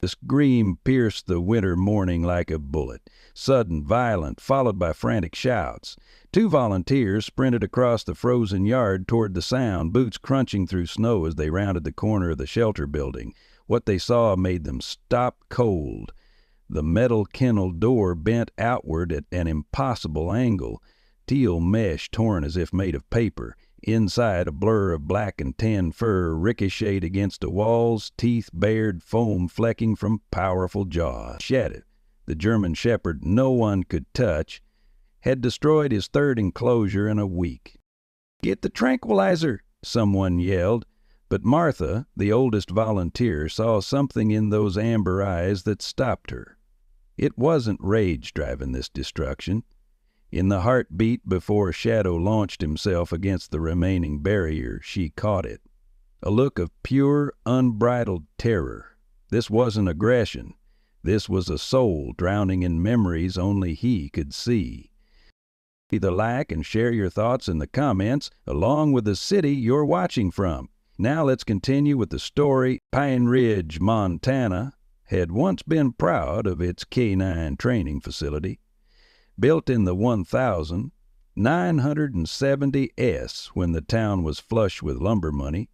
The scream pierced the winter morning like a bullet, sudden, violent, followed by frantic shouts. Two volunteers sprinted across the frozen yard toward the sound, boots crunching through snow as they rounded the corner of the shelter building. What they saw made them stop cold. The metal kennel door bent outward at an impossible angle, teal mesh torn as if made of paper. Inside, a blur of black and tan fur ricocheted against the walls, teeth bared, foam flecking from powerful jaws. Shadow, the German shepherd no one could touch, had destroyed his third enclosure in a week. "Get the tranquilizer," someone yelled, but Martha, the oldest volunteer, saw something in those amber eyes that stopped her. It wasn't rage driving this destruction. In the heartbeat before Shadow launched himself against the remaining barrier, she caught it. A look of pure, unbridled terror. This wasn't aggression. This was a soul drowning in memories only he could see. Either like and share your thoughts in the comments, along with the city you're watching from. Now let's continue with the story. Pine Ridge, Montana, had once been proud of its canine training facility. Built in the 1970s when the town was flush with lumber money,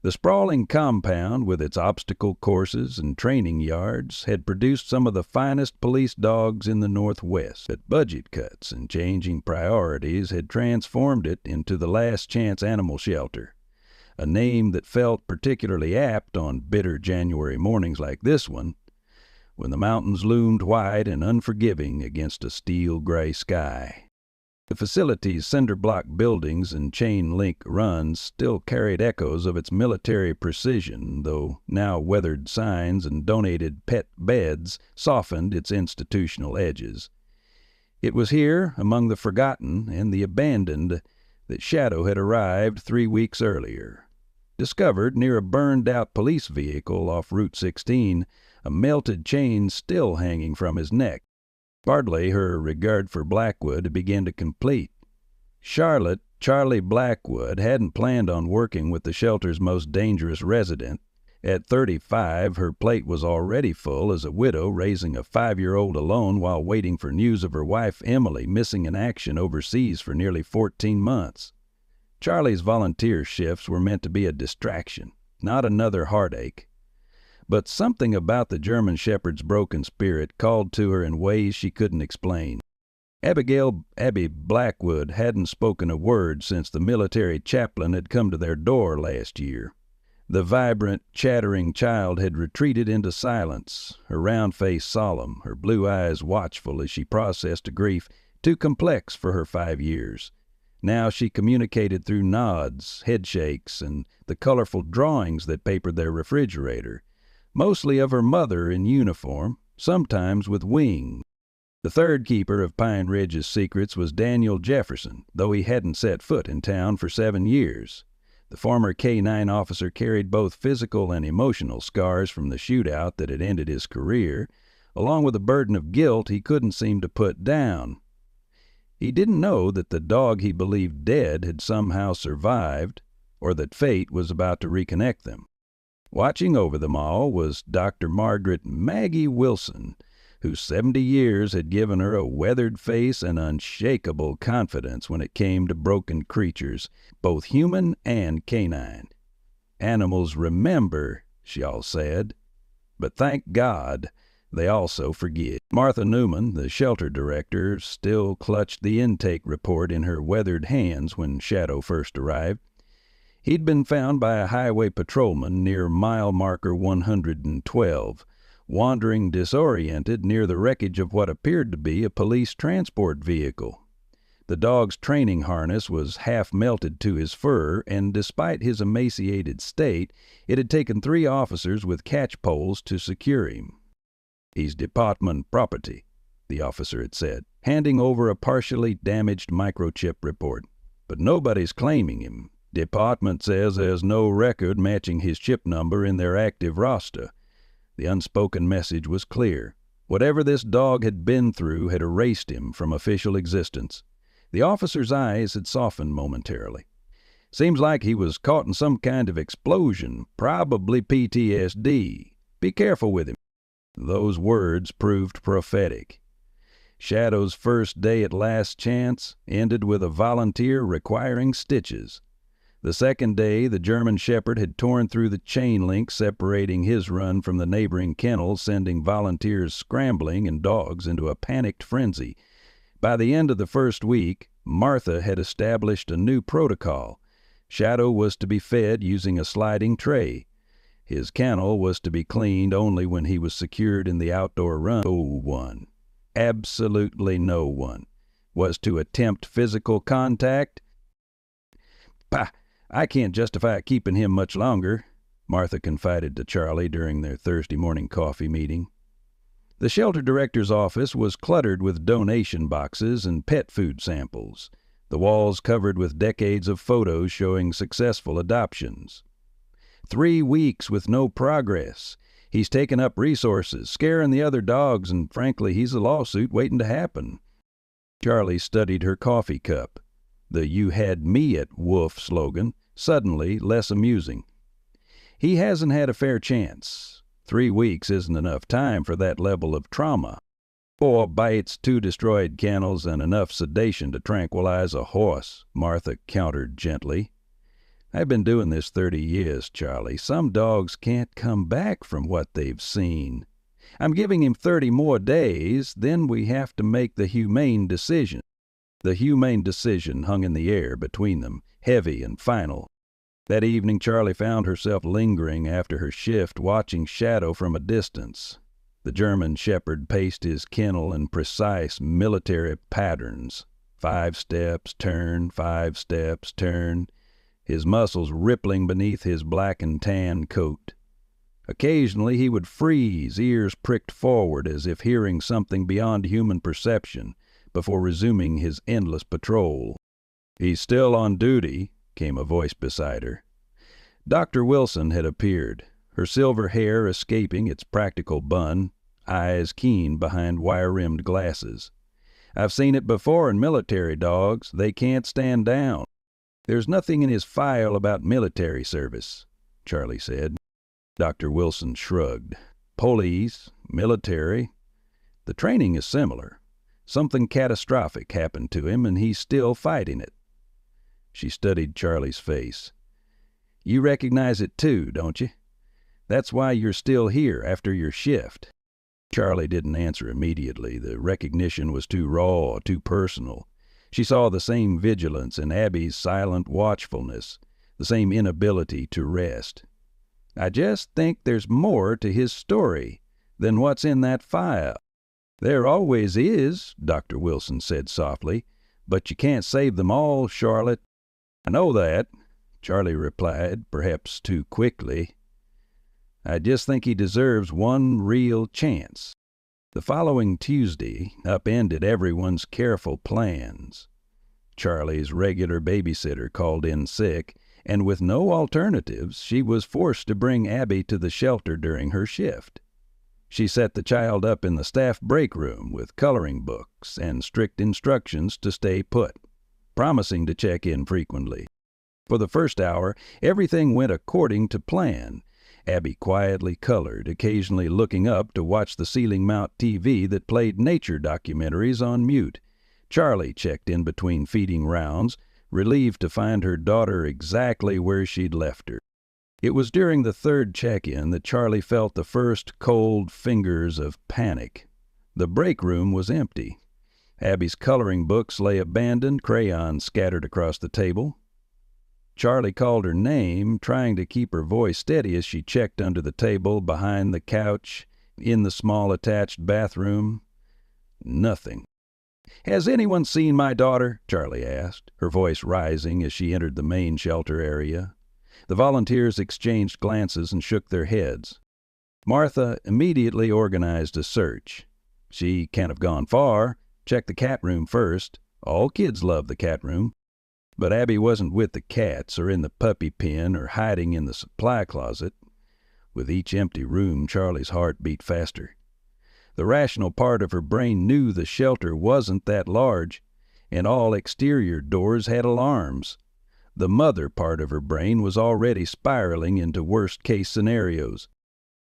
the sprawling compound with its obstacle courses and training yards had produced some of the finest police dogs in the Northwest. But budget cuts and changing priorities had transformed it into the last chance animal shelter, a name that felt particularly apt on bitter January mornings like this one, when the mountains loomed white and unforgiving against a steel-gray sky. The facility's cinder-block buildings and chain-link runs still carried echoes of its military precision, though now weathered signs and donated pet beds softened its institutional edges. It was here, among the forgotten and the abandoned, that Shadow had arrived 3 weeks earlier. Discovered near a burned-out police vehicle off Route 16, a melted chain still hanging from his neck. Partly her regard for Blackwood began to complete. Charlotte, Charlie Blackwood, hadn't planned on working with the shelter's most dangerous resident. At 35, her plate was already full as a widow raising a 5-year-old alone while waiting for news of her wife Emily missing in action overseas for nearly 14 months. Charlie's volunteer shifts were meant to be a distraction, not another heartache. But something about the German shepherd's broken spirit called to her in ways she couldn't explain. Abby Blackwood hadn't spoken a word since the military chaplain had come to their door last year. The vibrant, chattering child had retreated into silence, her round face solemn, her blue eyes watchful as she processed a grief too complex for her 5 years. Now she communicated through nods, headshakes, and the colorful drawings that papered their refrigerator. Mostly of her mother in uniform, sometimes with wings. The third keeper of Pine Ridge's secrets was Daniel Jefferson, though he hadn't set foot in town for 7 years. The former K-9 officer carried both physical and emotional scars from the shootout that had ended his career, along with a burden of guilt he couldn't seem to put down. He didn't know that the dog he believed dead had somehow survived, or that fate was about to reconnect them. Watching over them all was Dr. Margaret Maggie Wilson, whose 70 years had given her a weathered face and unshakable confidence when it came to broken creatures, both human and canine. Animals remember, she all said, but thank God they also forget. Martha Newman, the shelter director, still clutched the intake report in her weathered hands when Shadow first arrived. He'd been found by a highway patrolman near mile marker 112, wandering disoriented near the wreckage of what appeared to be a police transport vehicle. The dog's training harness was half melted to his fur, and despite his emaciated state, it had taken 3 officers with catch poles to secure him. "He's department property," the officer had said, handing over a partially damaged microchip report. "But nobody's claiming him. Department says there's no record matching his chip number in their active roster." The unspoken message was clear. Whatever this dog had been through had erased him from official existence. The officer's eyes had softened momentarily. "Seems like he was caught in some kind of explosion, probably PTSD. Be careful with him." Those words proved prophetic. Shadow's first day at Last Chance ended with a volunteer requiring stitches. The second day, the German Shepherd had torn through the chain link separating his run from the neighboring kennel, sending volunteers scrambling and dogs into a panicked frenzy. By the end of the first week, Martha had established a new protocol. Shadow was to be fed using a sliding tray. His kennel was to be cleaned only when he was secured in the outdoor run. No one, absolutely no one, was to attempt physical contact. "Pah, I can't justify keeping him much longer," Martha confided to Charlie during their Thursday morning coffee meeting. The shelter director's office was cluttered with donation boxes and pet food samples, the walls covered with decades of photos showing successful adoptions. 3 weeks with no progress. He's taken up resources, scaring the other dogs, and frankly, he's a lawsuit waiting to happen. Charlie studied her coffee cup. The "You had me at Wolf" slogan, suddenly less amusing. He hasn't had a fair chance. 3 weeks isn't enough time for that level of trauma. 4 bites, 2 destroyed kennels, and enough sedation to tranquilize a horse, Martha countered gently. "I've been doing this 30 years, Charlie. Some dogs can't come back from what they've seen. I'm giving him 30 more days, then we have to make the humane decision." The humane decision hung in the air between them, heavy and final. That evening, Charlie found herself lingering after her shift, watching Shadow from a distance. The German Shepherd paced his kennel in precise military patterns. 5 steps, turn, 5 steps, turn, his muscles rippling beneath his black and tan coat. Occasionally he would freeze, ears pricked forward as if hearing something beyond human perception, before resuming his endless patrol. "He's still on duty," came a voice beside her. Dr. Wilson had appeared, her silver hair escaping its practical bun, eyes keen behind wire-rimmed glasses. "I've seen it before in military dogs. They can't stand down." "There's nothing in his file about military service," Charlie said. Dr. Wilson shrugged. "Police, military. The training is similar. Something catastrophic happened to him, and he's still fighting it." She studied Charlie's face. "You recognize it too, don't you? That's why you're still here after your shift." Charlie didn't answer immediately. The recognition was too raw, too personal. She saw the same vigilance in Abby's silent watchfulness, the same inability to rest. "I just think there's more to his story than what's in that file." "There always is," Dr. Wilson said softly, "but you can't save them all, Charlotte." "I know that," Charlie replied, perhaps too quickly. "I just think he deserves one real chance." The following Tuesday upended everyone's careful plans. Charlie's regular babysitter called in sick, and with no alternatives, she was forced to bring Abby to the shelter during her shift. She set the child up in the staff break room with coloring books and strict instructions to stay put, promising to check in frequently. For the first hour, everything went according to plan. Abby quietly colored, occasionally looking up to watch the ceiling mount TV that played nature documentaries on mute. Charlie checked in between feeding rounds, relieved to find her daughter exactly where she'd left her. It was during the third check-in that Charlie felt the first cold fingers of panic. The break room was empty. Abby's coloring books lay abandoned, crayons scattered across the table. Charlie called her name, trying to keep her voice steady as she checked under the table, behind the couch, in the small attached bathroom. Nothing. "Has anyone seen my daughter?" Charlie asked, her voice rising as she entered the main shelter area. The volunteers exchanged glances and shook their heads. Martha immediately organized a search. She can't have gone far. Check the cat room first. All kids love the cat room. But Abby wasn't with the cats or in the puppy pen or hiding in the supply closet. With each empty room, Charlie's heart beat faster. The rational part of her brain knew the shelter wasn't that large, and all exterior doors had alarms. The mother part of her brain was already spiraling into worst-case scenarios.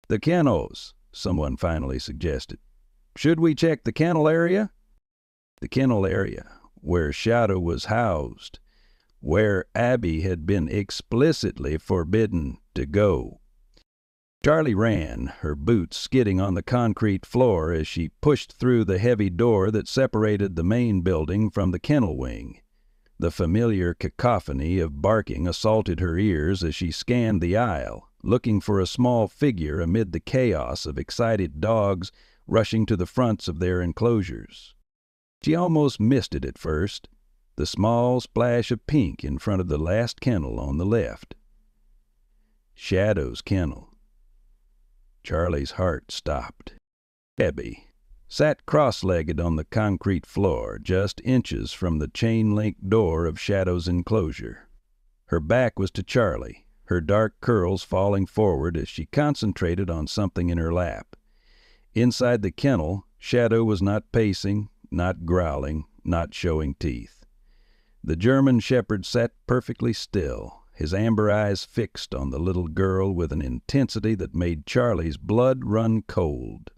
"The kennels," someone finally suggested. "Should we check the kennel area?" The kennel area, where Shadow was housed, where Abby had been explicitly forbidden to go. Charlie ran, her boots skidding on the concrete floor as she pushed through the heavy door that separated the main building from the kennel wing. The familiar cacophony of barking assaulted her ears as she scanned the aisle, looking for a small figure amid the chaos of excited dogs rushing to the fronts of their enclosures. She almost missed it at first, the small splash of pink in front of the last kennel on the left. Shadow's kennel. Charlie's heart stopped. Abby sat cross-legged on the concrete floor, just inches from the chain-link door of Shadow's enclosure. Her back was to Charlie, her dark curls falling forward as she concentrated on something in her lap. Inside the kennel, Shadow was not pacing, not growling, not showing teeth. The German shepherd sat perfectly still, his amber eyes fixed on the little girl with an intensity that made Charlie's blood run cold.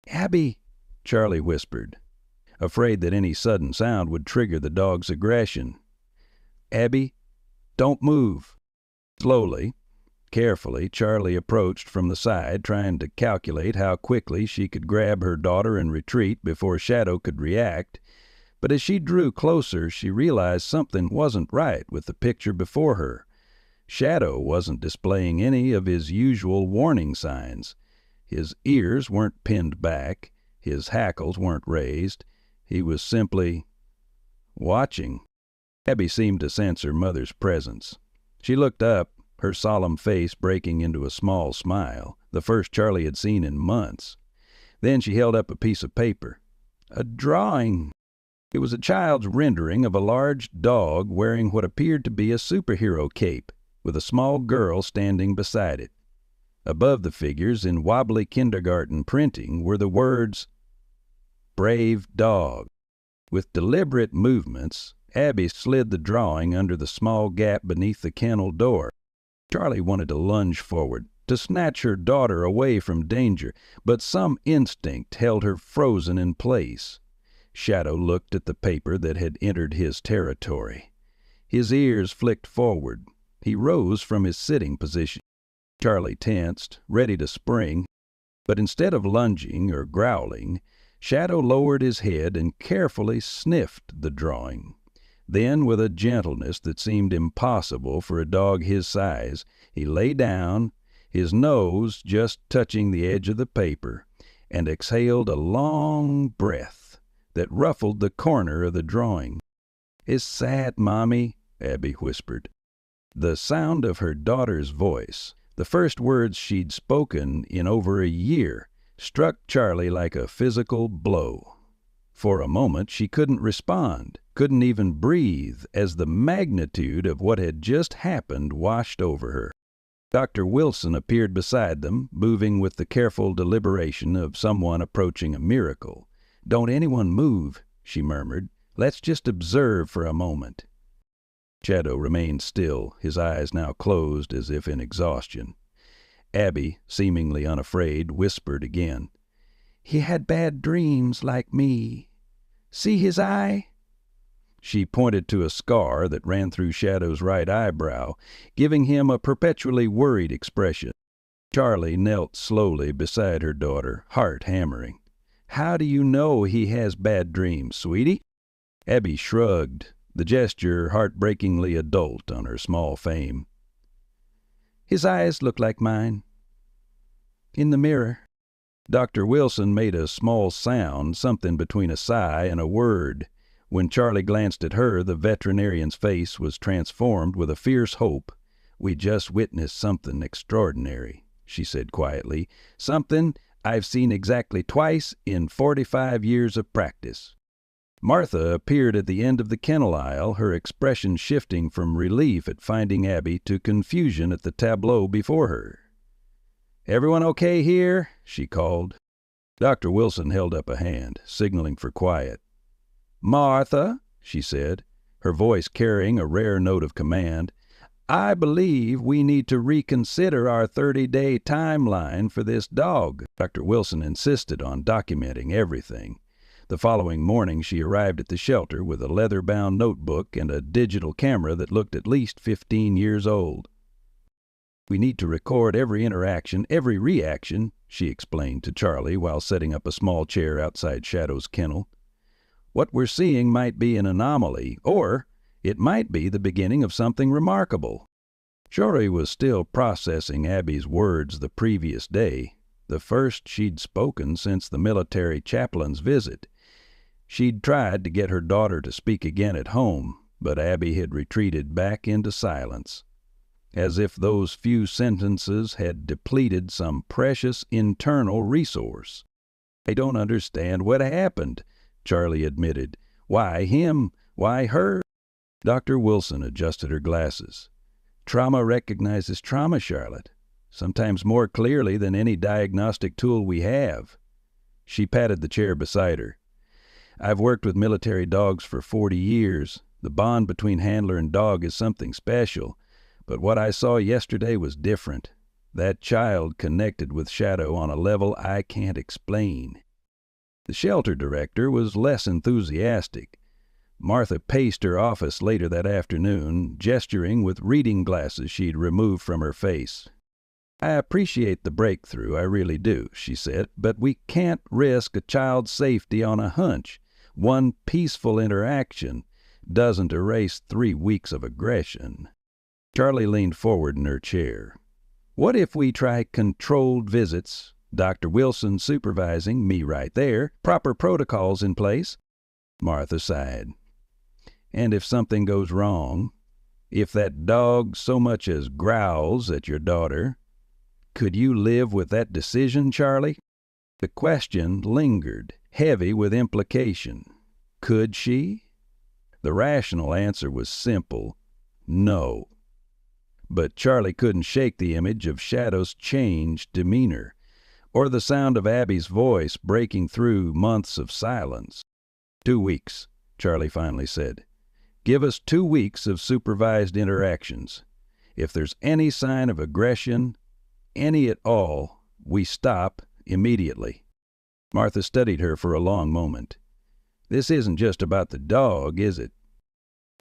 "Abby," Charlie whispered, afraid that any sudden sound would trigger the dog's aggression. "Abby, don't move." Slowly, carefully, Charlie approached from the side, trying to calculate how quickly she could grab her daughter and retreat before Shadow could react. But as she drew closer, she realized something wasn't right with the picture before her. Shadow wasn't displaying any of his usual warning signs. His ears weren't pinned back, his hackles weren't raised. He was simply watching. Abby seemed to sense her mother's presence. She looked up, her solemn face breaking into a small smile, the first Charlie had seen in months. Then she held up a piece of paper. A drawing. It was a child's rendering of a large dog wearing what appeared to be a superhero cape, with a small girl standing beside it. Above the figures, in wobbly kindergarten printing, were the words, "Brave Dog." With deliberate movements, Abby slid the drawing under the small gap beneath the kennel door. Charlie wanted to lunge forward, to snatch her daughter away from danger, but some instinct held her frozen in place. Shadow looked at the paper that had entered his territory. His ears flicked forward. He rose from his sitting position. Charlie tensed, ready to spring, but instead of lunging or growling, Shadow lowered his head and carefully sniffed the drawing. Then, with a gentleness that seemed impossible for a dog his size, he lay down, his nose just touching the edge of the paper, and exhaled a long breath that ruffled the corner of the drawing. "It's sad, Mommy," Abby whispered. The sound of her daughter's voice, the first words she'd spoken in over a year, struck Charlie like a physical blow. For a moment she couldn't respond, couldn't even breathe, as the magnitude of what had just happened washed over her. Dr. Wilson appeared beside them, moving with the careful deliberation of someone approaching a miracle. "Don't anyone move," she murmured. "Let's just observe for a moment." Shadow remained still, his eyes now closed as if in exhaustion. Abby, seemingly unafraid, whispered again, "He had bad dreams like me. See his eye?" She pointed to a scar that ran through Shadow's right eyebrow, giving him a perpetually worried expression. Charlie knelt slowly beside her daughter, heart hammering. "How do you know he has bad dreams, sweetie?" Abby shrugged, the gesture heartbreakingly adult on her small frame. "His eyes look like mine. In the mirror." Dr. Wilson made a small sound, something between a sigh and a word. When Charlie glanced at her, the veterinarian's face was transformed with a fierce hope. "We just witnessed something extraordinary," she said quietly. "Something I've seen exactly twice in 45 years of practice." Martha appeared at the end of the kennel aisle, her expression shifting from relief at finding Abby to confusion at the tableau before her. "Everyone okay here?" she called. Dr. Wilson held up a hand, signaling for quiet. "Martha," she said, her voice carrying a rare note of command, I believe we need to reconsider our 30-day timeline for this dog. Dr. Wilson insisted on documenting everything. The following morning she arrived at the shelter with a leather-bound notebook and a digital camera that looked at least 15 years old. We need to record every interaction, every reaction, she explained to Charlie while setting up a small chair outside Shadow's kennel. What we're seeing might be an anomaly, or it might be the beginning of something remarkable. Charlie was still processing Abby's words the previous day, the first she'd spoken since the military chaplain's visit. She'd tried to get her daughter to speak again at home, but Abby had retreated back into silence, as if those few sentences had depleted some precious internal resource. "I don't understand what happened," Charlie admitted. "Why him? Why her?" Dr. Wilson adjusted her glasses. "Trauma recognizes trauma, Charlotte, sometimes more clearly than any diagnostic tool we have." She patted the chair beside her. "I've worked with military dogs for 40 years. The bond between handler and dog is something special. But what I saw yesterday was different. That child connected with Shadow on a level I can't explain." The shelter director was less enthusiastic. Martha paced her office later that afternoon, gesturing with reading glasses she'd removed from her face. "I appreciate the breakthrough, I really do," she said, "but we can't risk a child's safety on a hunch. One peaceful interaction doesn't erase 3 weeks of aggression." Charlie leaned forward in her chair. "What if we try controlled visits, Dr. Wilson supervising, me right there, proper protocols in place?" Martha sighed. "And if something goes wrong, if that dog so much as growls at your daughter, could you live with that decision, Charlie?" The question lingered, heavy with implication. Could she? The rational answer was simple: no. But Charlie couldn't shake the image of Shadow's changed demeanor, or the sound of Abby's voice breaking through months of silence. 2 weeks, Charlie finally said. "Give us 2 weeks of supervised interactions. If there's any sign of aggression, any at all, we stop immediately." Martha studied her for a long moment. "This isn't just about the dog, is it?"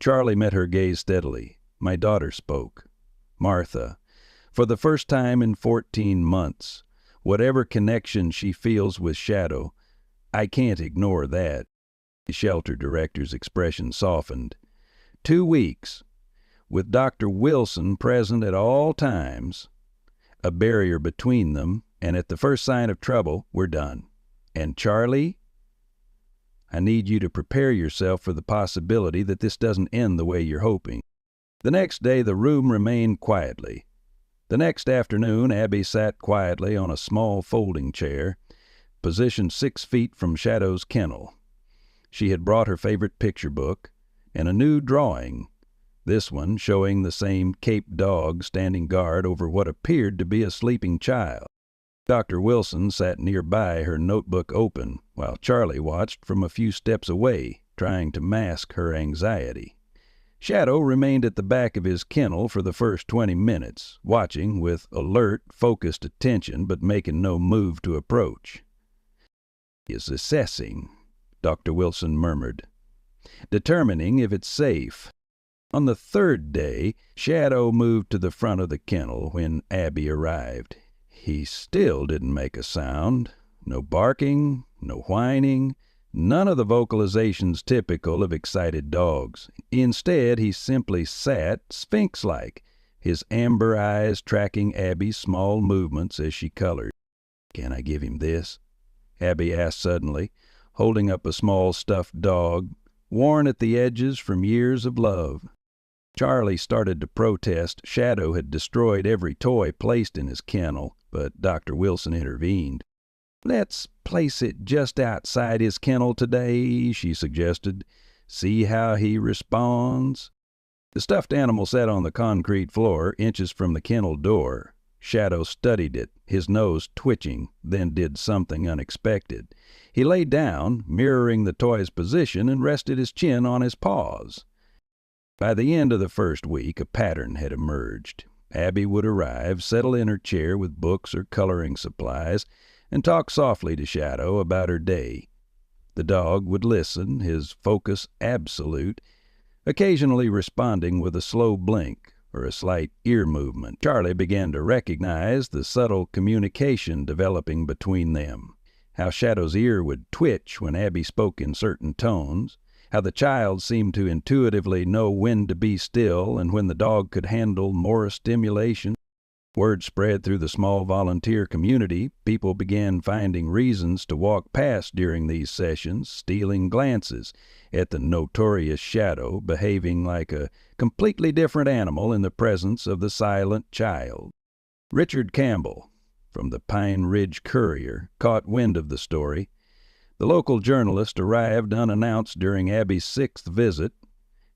Charlie met her gaze steadily. "My daughter spoke. Martha, for the first time in 14 months, whatever connection she feels with Shadow, I can't ignore that." The shelter director's expression softened. 2 weeks, with Dr. Wilson present at all times, a barrier between them, and at the first sign of trouble, we're done. And Charlie, I need you to prepare yourself for the possibility that this doesn't end the way you're hoping. The next day the room remained quietly. The next afternoon Abby sat quietly on a small folding chair, positioned 6 feet from Shadow's kennel. She had brought her favorite picture book and a new drawing, this one showing the same Cape dog standing guard over what appeared to be a sleeping child. Dr. Wilson sat nearby, her notebook open, while Charlie watched from a few steps away, trying to mask her anxiety. Shadow remained at the back of his kennel for the first 20 minutes, watching with alert, focused attention, but making no move to approach. "He is assessing," Dr. Wilson murmured, "determining if it's safe." On the 3rd day, Shadow moved to the front of the kennel when Abby arrived. He still didn't make a sound. No barking, no whining, none of the vocalizations typical of excited dogs. Instead, he simply sat, sphinx-like, his amber eyes tracking Abby's small movements as she colored. "Can I give him this?" Abby asked suddenly, holding up a small stuffed dog, worn at the edges from years of love. Charlie started to protest. Shadow had destroyed every toy placed in his kennel, but Dr. Wilson intervened. "Let's place it just outside his kennel today," she suggested. "See how he responds." The stuffed animal sat on the concrete floor, inches from the kennel door. Shadow studied it, his nose twitching, then did something unexpected. He lay down, mirroring the toy's position, and rested his chin on his paws. By the end of the first week, a pattern had emerged. Abby would arrive, settle in her chair with books or coloring supplies, and talk softly to Shadow about her day. The dog would listen, his focus absolute, occasionally responding with a slow blink or a slight ear movement. Charlie began to recognize the subtle communication developing between them, how Shadow's ear would twitch when Abby spoke in certain tones, how the child seemed to intuitively know when to be still and when the dog could handle more stimulation. Word spread through the small volunteer community. People began finding reasons to walk past during these sessions, stealing glances at the notorious Shadow, behaving like a completely different animal in the presence of the silent child. Richard Campbell, from the Pine Ridge Courier, caught wind of the story. The local journalist arrived unannounced during Abby's 6th visit,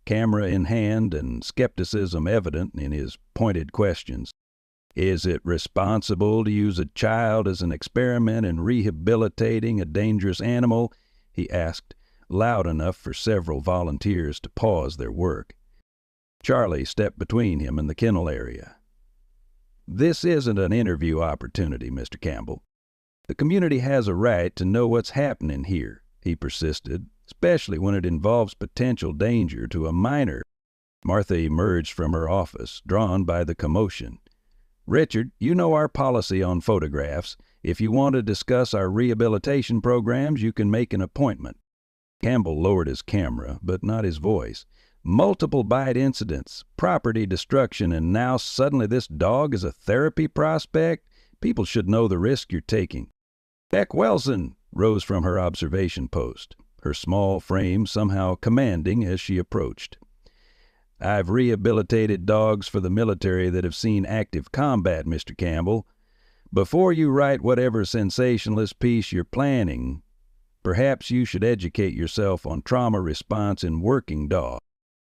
camera in hand and skepticism evident in his pointed questions. "Is it responsible to use a child as an experiment in rehabilitating a dangerous animal?" he asked, loud enough for several volunteers to pause their work. Charlie stepped between him and the kennel area. "This isn't an interview opportunity, Mr. Campbell. The community has a right to know what's happening here," he persisted, "especially when it involves potential danger to a minor." Martha emerged from her office, drawn by the commotion. "Richard, you know our policy on photographs. If you want to discuss our rehabilitation programs, you can make an appointment." Campbell lowered his camera, but not his voice. "Multiple bite incidents, property destruction, and now suddenly this dog is a therapy prospect? People should know the risk you're taking." Beck Wilson rose from her observation post, her small frame somehow commanding as she approached. "I've rehabilitated dogs for the military that have seen active combat, Mr. Campbell. Before you write whatever sensationalist piece you're planning, perhaps you should educate yourself on trauma response in working dogs."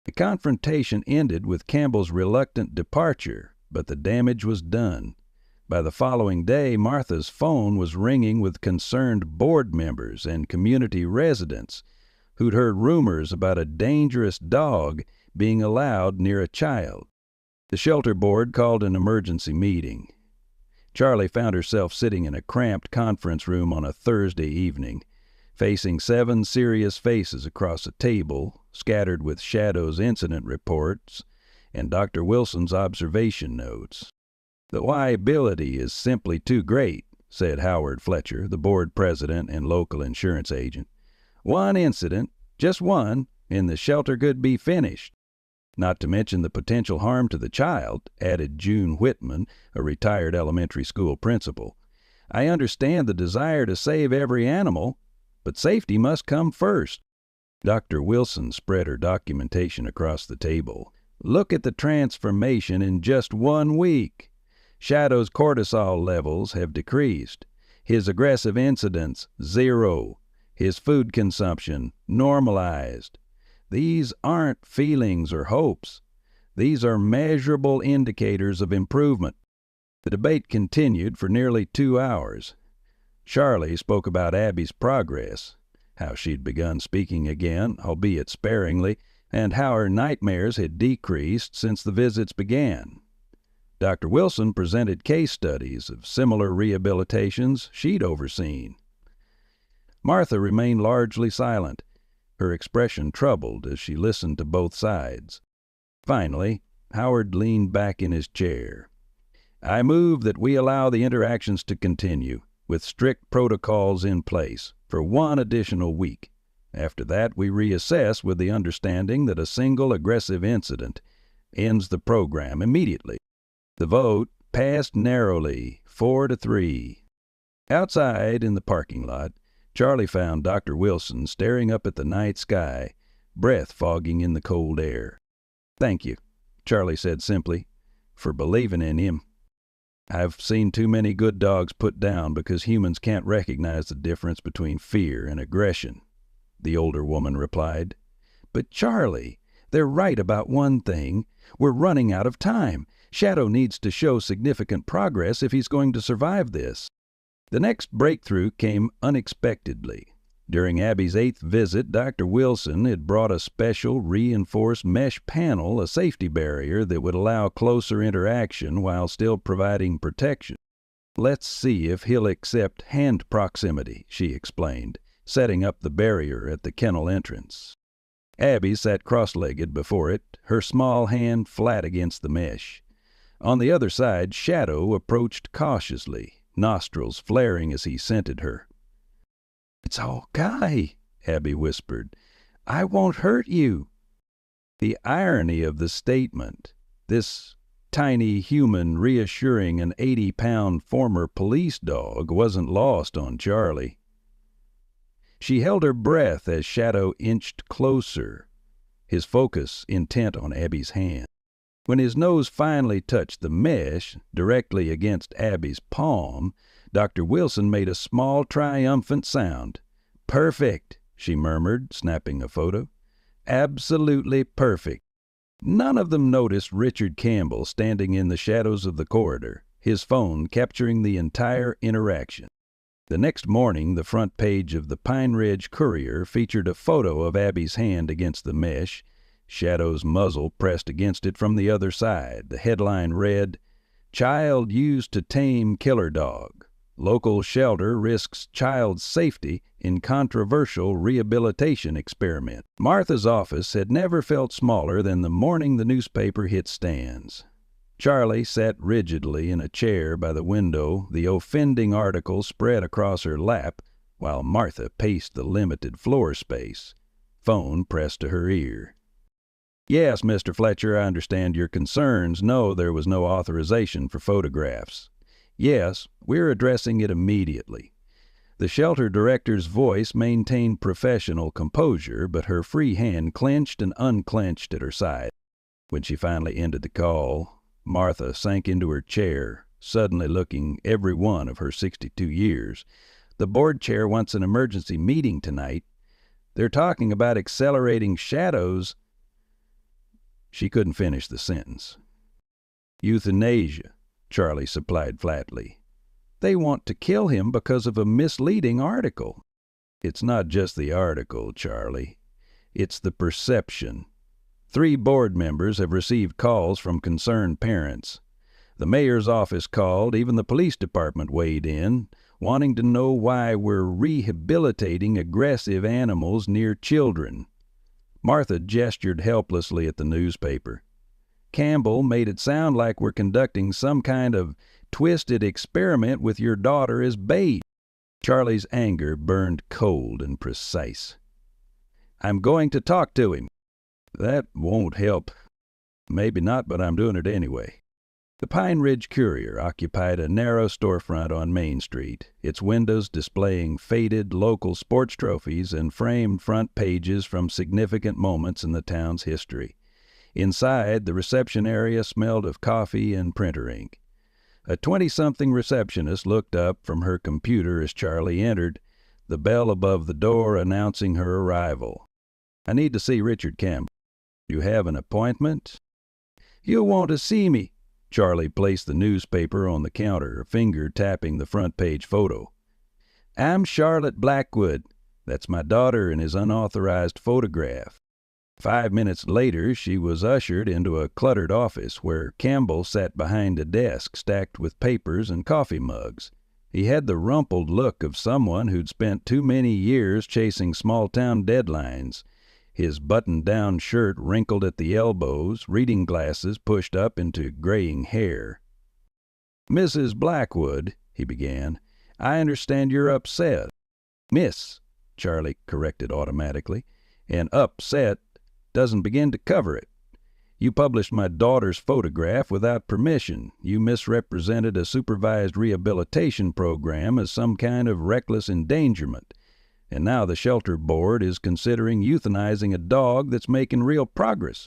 The confrontation ended with Campbell's reluctant departure, but the damage was done. By the following day, Martha's phone was ringing with concerned board members and community residents who'd heard rumors about a dangerous dog being allowed near a child. The shelter board called an emergency meeting. Charlie found herself sitting in a cramped conference room on a Thursday evening, facing 7 serious faces across a table, scattered with Shadow's incident reports and Dr. Wilson's observation notes. "The liability is simply too great," said Howard Fletcher, the board president and local insurance agent. "One incident, just one, and the shelter could be finished." "Not to mention the potential harm to the child," added June Whitman, a retired elementary school principal. "I understand the desire to save every animal, but safety must come first." Dr. Wilson spread her documentation across the table. "Look at the transformation in just 1 week. Shadow's cortisol levels have decreased. His aggressive incidents, 0. His food consumption, normalized. These aren't feelings or hopes. These are measurable indicators of improvement." The debate continued for nearly 2 hours. Charlie spoke about Abby's progress, how she'd begun speaking again, albeit sparingly, and how her nightmares had decreased since the visits began. Dr. Wilson presented case studies of similar rehabilitations she'd overseen. Martha remained largely silent, her expression troubled as she listened to both sides. Finally, Howard leaned back in his chair. "I move that we allow the interactions to continue, with strict protocols in place, for 1 additional week. After that, we reassess with the understanding that a single aggressive incident ends the program immediately." The vote passed narrowly, 4-3. Outside in the parking lot, Charlie found Dr. Wilson staring up at the night sky, breath fogging in the cold air. "Thank you," Charlie said simply, "for believing in him. I've seen too many good dogs put down because humans can't recognize the difference between fear and aggression," the older woman replied. "But Charlie, they're right about one thing. We're running out of time. Shadow needs to show significant progress if he's going to survive this." The next breakthrough came unexpectedly. During Abby's 8th visit, Dr. Wilson had brought a special reinforced mesh panel, a safety barrier that would allow closer interaction while still providing protection. "Let's see if he'll accept hand proximity," she explained, setting up the barrier at the kennel entrance. Abby sat cross-legged before it, her small hand flat against the mesh. On the other side, Shadow approached cautiously, nostrils flaring as he scented her. "It's okay," Abby whispered. "I won't hurt you." The irony of the statement, this tiny human reassuring an 80-pound former police dog, wasn't lost on Charlie. She held her breath as Shadow inched closer, his focus intent on Abby's hand. When his nose finally touched the mesh, directly against Abby's palm, Dr. Wilson made a small, triumphant sound. "Perfect," she murmured, snapping a photo. "Absolutely perfect." None of them noticed Richard Campbell standing in the shadows of the corridor, his phone capturing the entire interaction. The next morning, the front page of the Pine Ridge Courier featured a photo of Abby's hand against the mesh, Shadow's muzzle pressed against it from the other side. The headline read, "Child used to tame killer dog. Local shelter risks child's safety in controversial rehabilitation experiment." Martha's office had never felt smaller than the morning the newspaper hit stands. Charlie sat rigidly in a chair by the window, the offending article spread across her lap, while Martha paced the limited floor space, phone pressed to her ear. "Yes, Mr. Fletcher, I understand your concerns. No, there was no authorization for photographs. Yes, we're addressing it immediately." The shelter director's voice maintained professional composure, but her free hand clenched and unclenched at her side. When she finally ended the call, Martha sank into her chair, suddenly looking every one of her 62 years. "The board chair wants an emergency meeting tonight. They're talking about accelerating Shadow's—" She couldn't finish the sentence. "Euthanasia," Charlie supplied flatly. "They want to kill him because of a misleading article." "It's not just the article, Charlie. It's the perception. 3 board members have received calls from concerned parents. The mayor's office called, even the police department weighed in, wanting to know why we're rehabilitating aggressive animals near children." Martha gestured helplessly at the newspaper. "Campbell made it sound like we're conducting some kind of twisted experiment with your daughter as bait." Charlie's anger burned cold and precise. "I'm going to talk to him." "That won't help." "Maybe not, but I'm doing it anyway." The Pine Ridge Courier occupied a narrow storefront on Main Street, its windows displaying faded local sports trophies and framed front pages from significant moments in the town's history. Inside, the reception area smelled of coffee and printer ink. A 20-something receptionist looked up from her computer as Charlie entered, the bell above the door announcing her arrival. "I need to see Richard Campbell." "You have an appointment?" "You'll want to see me." Charlie placed the newspaper on the counter, a finger tapping the front page photo. "I'm Charlotte Blackwood. That's my daughter in his unauthorized photograph." 5 minutes later, she was ushered into a cluttered office where Campbell sat behind a desk stacked with papers and coffee mugs. He had the rumpled look of someone who'd spent too many years chasing small-town deadlines. His buttoned-down shirt wrinkled at the elbows, reading glasses pushed up into graying hair. "Mrs. Blackwood," he began, "I understand you're upset." "Miss," Charlie corrected automatically, and "upset" doesn't begin to cover it. "You published my daughter's photograph without permission. You misrepresented a supervised rehabilitation program as some kind of reckless endangerment. And now the shelter board is considering euthanizing a dog that's making real progress."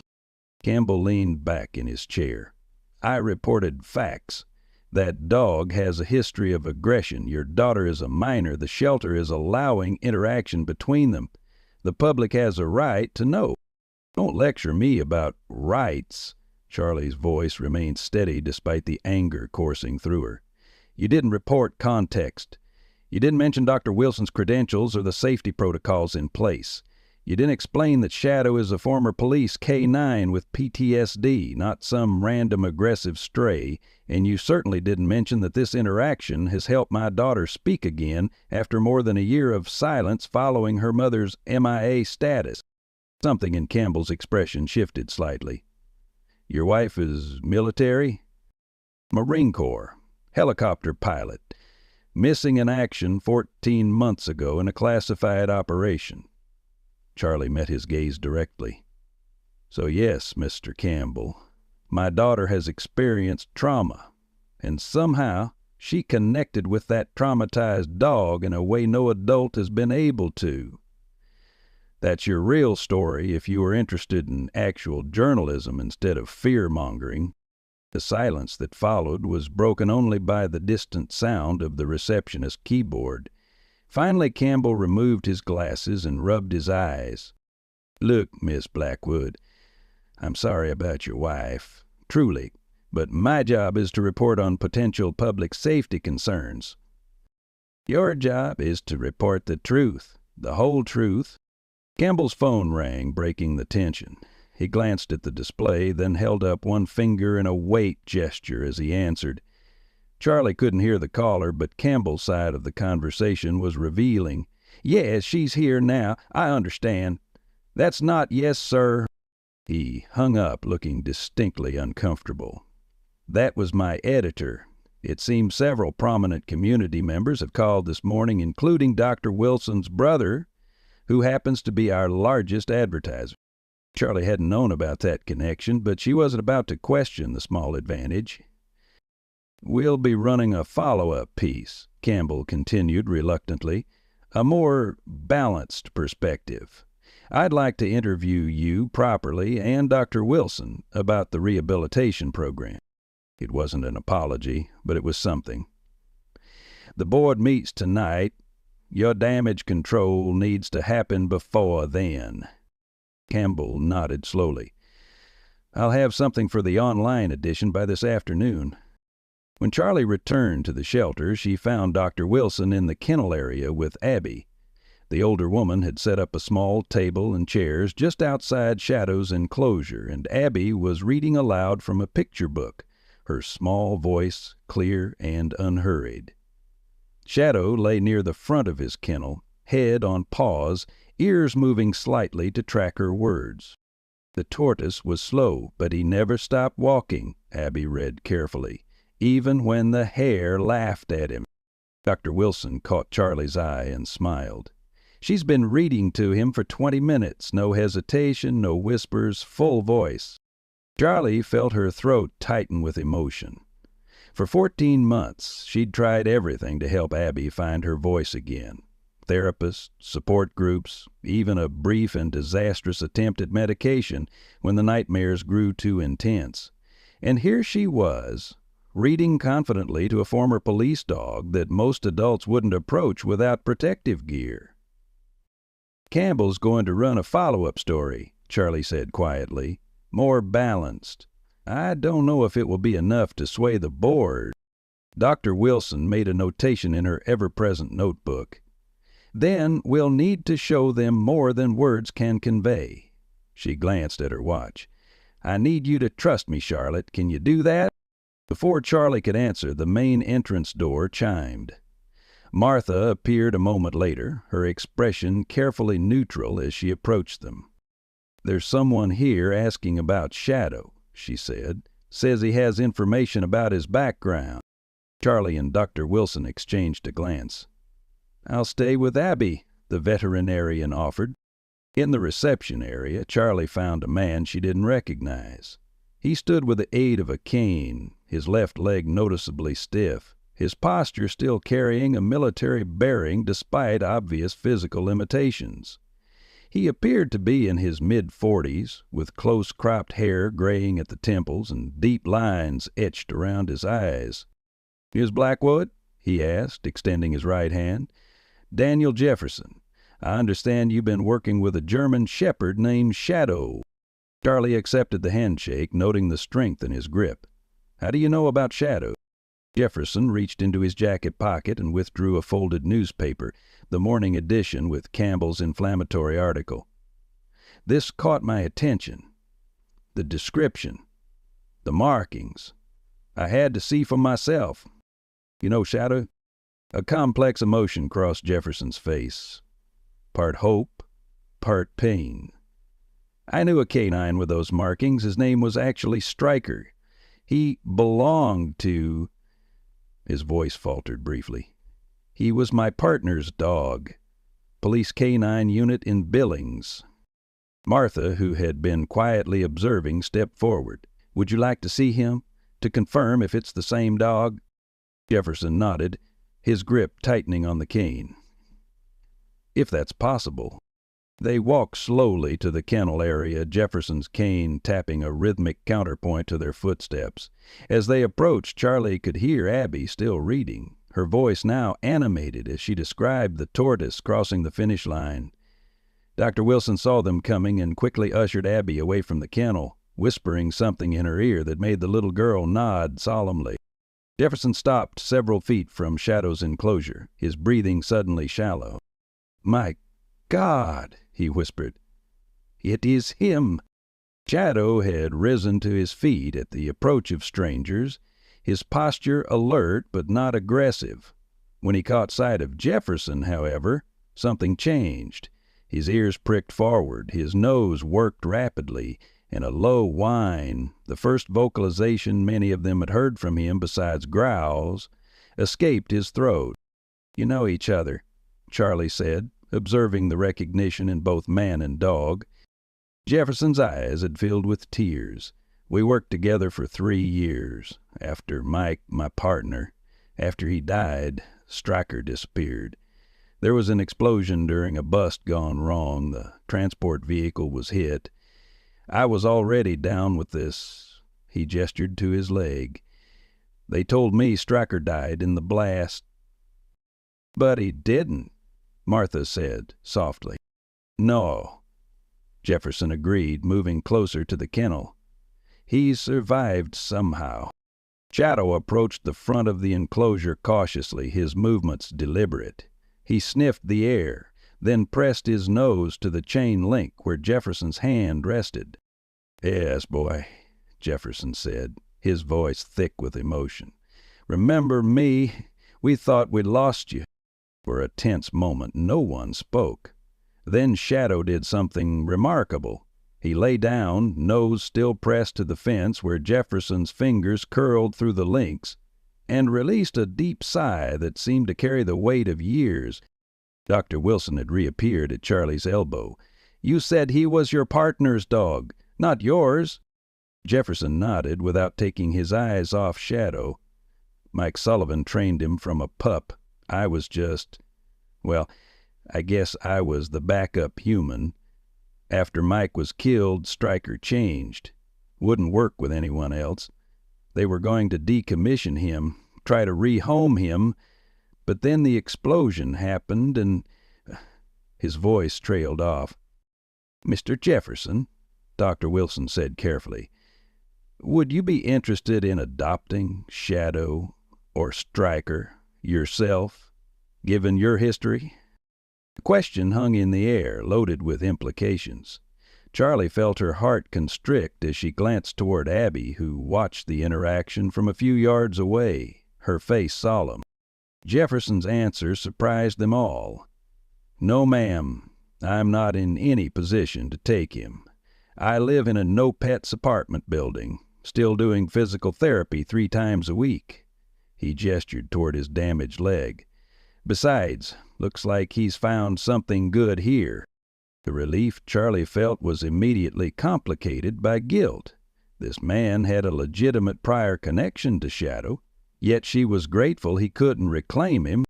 Campbell leaned back in his chair. "I reported facts. That dog has a history of aggression. Your daughter is a minor. The shelter is allowing interaction between them. The public has a right to know." "Don't lecture me about rights." Charlie's voice remained steady despite the anger coursing through her. "You didn't report context. You didn't mention Dr. Wilson's credentials or the safety protocols in place. You didn't explain that Shadow is a former police K-9 with PTSD, not some random aggressive stray, and you certainly didn't mention that this interaction has helped my daughter speak again after more than a year of silence following her mother's MIA status. Something in Campbell's expression shifted slightly. Your wife is military? Marine Corps. Helicopter pilot. Missing in action 14 months ago in a classified operation. Charlie met his gaze directly. So yes, Mr. Campbell, my daughter has experienced trauma, and somehow she connected with that traumatized dog in a way no adult has been able to. That's your real story if you are interested in actual journalism instead of fear-mongering. The silence that followed was broken only by the distant sound of the receptionist's keyboard. Finally, Campbell removed his glasses and rubbed his eyes. Look, Miss Blackwood, I'm sorry about your wife, truly, but my job is to report on potential public safety concerns. Your job is to report the truth, the whole truth. Campbell's phone rang, breaking the tension. He glanced at the display, then held up one finger in a wait gesture as he answered. Charlie couldn't hear the caller, but Campbell's side of the conversation was revealing. Yes, she's here now. I understand. That's not yes, sir. He hung up, looking distinctly uncomfortable. That was my editor. It seems several prominent community members have called this morning, including Dr. Wilson's brother, who happens to be our largest advertiser. Charlie hadn't known about that connection, but she wasn't about to question the small advantage. We'll be running a follow-up piece, Campbell continued reluctantly, a more balanced perspective. I'd like to interview you properly and Dr. Wilson about the rehabilitation program. It wasn't an apology, but it was something. The board meets tonight. Your damage control needs to happen before then. Campbell nodded slowly. I'll have something for the online edition by this afternoon. When Charlie returned to the shelter, she found Dr. Wilson in the kennel area with Abby. The older woman had set up a small table and chairs just outside Shadow's enclosure, and Abby was reading aloud from a picture book, her small voice clear and unhurried. Shadow lay near the front of his kennel, head on paws, ears moving slightly to track her words. The tortoise was slow, but he never stopped walking, Abby read carefully, even when the hare laughed at him. Dr. Wilson caught Charlie's eye and smiled. She's been reading to him for 20 minutes, no hesitation, no whispers, full voice. Charlie felt her throat tighten with emotion. For 14 months, she'd tried everything to help Abby find her voice again. Therapists, support groups, even a brief and disastrous attempt at medication when the nightmares grew too intense. And here she was, reading confidently to a former police dog that most adults wouldn't approach without protective gear. Campbell's going to run a follow-up story, Charlie said quietly. More balanced. I don't know if it will be enough to sway the board. Dr. Wilson made a notation in her ever-present notebook. Then we'll need to show them more than words can convey. She glanced at her watch. I need you to trust me, Charlotte. Can you do that? Before Charlie could answer, the main entrance door chimed. Martha appeared a moment later, her expression carefully neutral as she approached them. There's someone here asking about Shadow, she said. Says he has information about his background. Charlie and Dr. Wilson exchanged a glance. I'll stay with Abby, the veterinarian offered. In the reception area, Charlie found a man she didn't recognize. He stood with the aid of a cane, his left leg noticeably stiff, his posture still carrying a military bearing despite obvious physical limitations. He appeared to be in his mid-40s, with close-cropped hair graying at the temples and deep lines etched around his eyes. "Is Blackwood?" he asked, extending his right hand. "Daniel Jefferson. I understand you've been working with a German shepherd named Shadow." Charlie accepted the handshake, noting the strength in his grip. "How do you know about Shadow?" Jefferson reached into his jacket pocket and withdrew a folded newspaper, the morning edition with Campbell's inflammatory article. This caught my attention. The description. The markings. I had to see for myself. You know, Shadow, a complex emotion crossed Jefferson's face. Part hope, part pain. I knew a canine with those markings. His name was actually Stryker. He belonged to... His voice faltered briefly. He was my partner's dog. Police canine unit in Billings. Martha, who had been quietly observing, stepped forward. Would you like to see him? To confirm if it's the same dog? Jefferson nodded, his grip tightening on the cane. If that's possible. They walked slowly to the kennel area, Jefferson's cane tapping a rhythmic counterpoint to their footsteps. As they approached, Charlie could hear Abby still reading, her voice now animated as she described the tortoise crossing the finish line. Dr. Wilson saw them coming and quickly ushered Abby away from the kennel, whispering something in her ear that made the little girl nod solemnly. Jefferson stopped several feet from Shadow's enclosure, his breathing suddenly shallow. "My God," he whispered. "It is him." Shadow had risen to his feet at the approach of strangers, his posture alert but not aggressive. When he caught sight of Jefferson, however, something changed. His ears pricked forward, his nose worked rapidly, and a low whine, the first vocalization many of them had heard from him besides growls, escaped his throat. "You know each other," Charlie said, observing the recognition in both man and dog. Jefferson's eyes had filled with tears. "We worked together for 3 years. After Mike, my partner, after he died, Stryker disappeared. There was an explosion during a bust gone wrong. The transport vehicle was hit. I was already down with this." He gestured to his leg. "They told me Stryker died in the blast." "But he didn't," Martha said softly. "No," Jefferson agreed, moving closer to the kennel. "He survived somehow." Shadow approached the front of the enclosure cautiously, his movements deliberate. He sniffed the air, then pressed his nose to the chain link where Jefferson's hand rested. "Yes, boy," Jefferson said, his voice thick with emotion. "Remember me? We thought we'd lost you." For a tense moment, no one spoke. Then Shadow did something remarkable. He lay down, nose still pressed to the fence where Jefferson's fingers curled through the links, and released a deep sigh that seemed to carry the weight of years. Dr. Wilson had reappeared at Charlie's elbow. "You said he was your partner's dog, not yours." Jefferson nodded without taking his eyes off Shadow. "Mike Sullivan trained him from a pup. I was just, well, I guess I was the backup human. After Mike was killed, Stryker changed. Wouldn't work with anyone else. They were going to decommission him, try to rehome him, but then the explosion happened and..." His voice trailed off. "Mr. Jefferson," Dr. Wilson said carefully, "would you be interested in adopting Shadow or Stryker yourself, given your history?" The question hung in the air, loaded with implications. Charlie felt her heart constrict as she glanced toward Abby, who watched the interaction from a few yards away, her face solemn. Jefferson's answer surprised them all. "No, ma'am. I'm not in any position to take him. I live in a no-pets apartment building, still doing physical therapy 3 times a week." He gestured toward his damaged leg. "Besides, looks like he's found something good here." The relief Charlie felt was immediately complicated by guilt. This man had a legitimate prior connection to Shadow, yet she was grateful he couldn't reclaim him.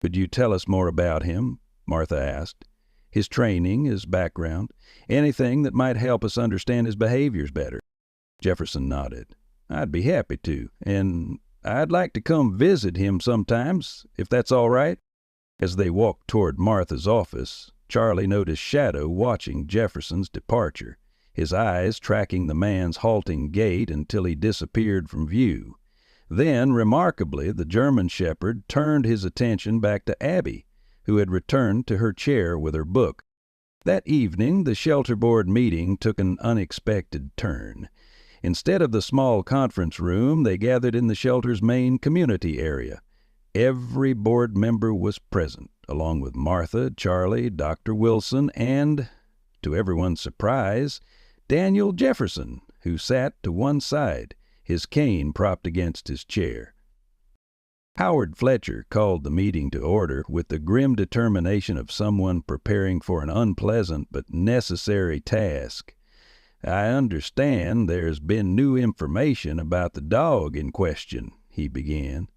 "Could you tell us more about him?" Martha asked. "His training, his background, anything that might help us understand his behaviors better." Jefferson nodded. "I'd be happy to, and I'd like to come visit him sometimes, if that's all right." As they walked toward Martha's office, Charlie noticed Shadow watching Jefferson's departure, his eyes tracking the man's halting gait until he disappeared from view. Then, remarkably, the German shepherd turned his attention back to Abby, who had returned to her chair with her book. That evening, the shelter board meeting took an unexpected turn. Instead of the small conference room, they gathered in the shelter's main community area. Every board member was present, along with Martha, Charlie, Dr. Wilson, and, to everyone's surprise, Daniel Jefferson, who sat to one side, his cane propped against his chair. Howard Fletcher called the meeting to order with the grim determination of someone preparing for an unpleasant but necessary task. "I understand there's been new information about the dog in question," he began.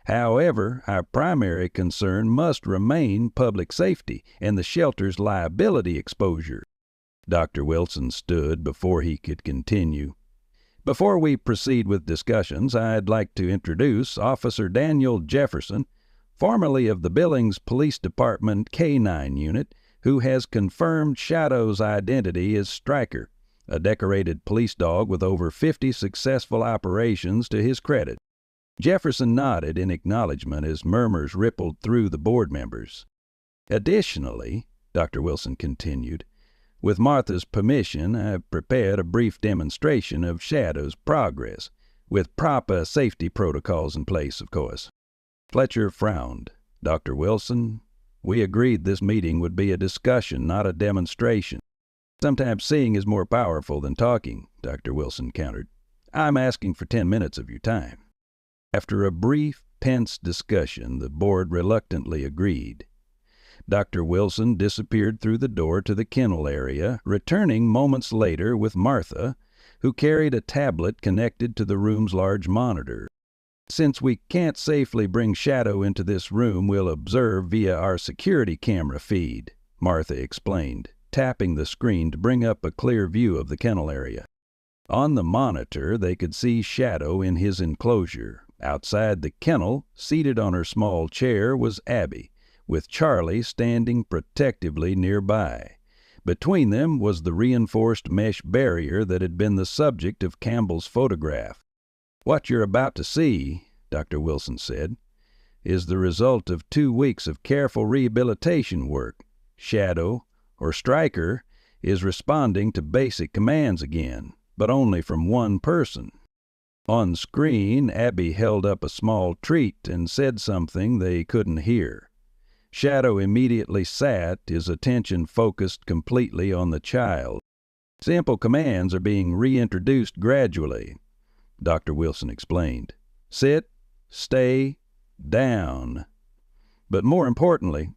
"However, our primary concern must remain public safety and the shelter's liability exposure." Dr. Wilson stood before he could continue. "Before we proceed with discussions, I'd like to introduce Officer Daniel Jefferson, formerly of the Billings Police Department K-9 unit, who has confirmed Shadow's identity as Stryker, a decorated police dog with over 50 successful operations to his credit." Jefferson nodded in acknowledgment as murmurs rippled through the board members. "Additionally," Dr. Wilson continued, "with Martha's permission, I've prepared a brief demonstration of Shadow's progress, with proper safety protocols in place, of course." Fletcher frowned. "Dr. Wilson, we agreed this meeting would be a discussion, not a demonstration." "Sometimes seeing is more powerful than talking," Dr. Wilson countered. "I'm asking for 10 minutes of your time." After a brief, tense discussion, the board reluctantly agreed. Dr. Wilson disappeared through the door to the kennel area, returning moments later with Martha, who carried a tablet connected to the room's large monitor. "Since we can't safely bring Shadow into this room, we'll observe via our security camera feed," Martha explained, tapping the screen to bring up a clear view of the kennel area. On the monitor, they could see Shadow in his enclosure. Outside the kennel, seated on her small chair, was Abby, with Charlie standing protectively nearby. Between them was the reinforced mesh barrier that had been the subject of Campbell's photograph. "What you're about to see," Dr. Wilson said, "is the result of 2 weeks of careful rehabilitation work. Shadow, or Stryker, is responding to basic commands again, but only from one person." On screen, Abby held up a small treat and said something they couldn't hear. Shadow immediately sat, his attention focused completely on the child. "Simple commands are being reintroduced gradually," Dr. Wilson explained. "Sit, stay, down. But more importantly,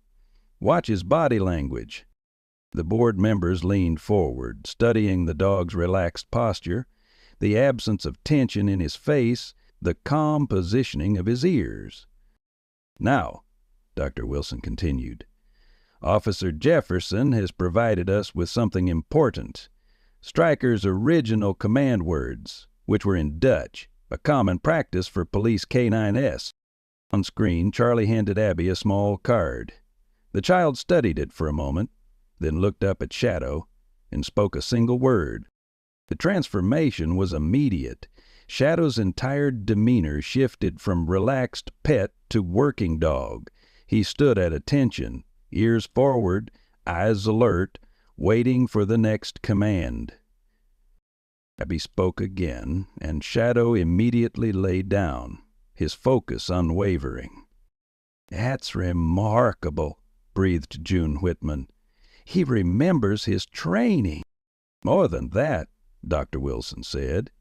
watch his body language." The board members leaned forward, studying the dog's relaxed posture, the absence of tension in his face, the calm positioning of his ears. "Now," Dr. Wilson continued, "Officer Jefferson has provided us with something important. Stryker's original command words, which were in Dutch, a common practice for police K-9S. On screen, Charlie handed Abby a small card. The child studied it for a moment, then looked up at Shadow and spoke a single word. The transformation was immediate. Shadow's entire demeanor shifted from relaxed pet to working dog. He stood at attention, ears forward, eyes alert, waiting for the next command. Abby spoke again, and Shadow immediately lay down, his focus unwavering. "That's remarkable," breathed June Whitman. "He remembers his training." "More than that," Dr. Wilson said.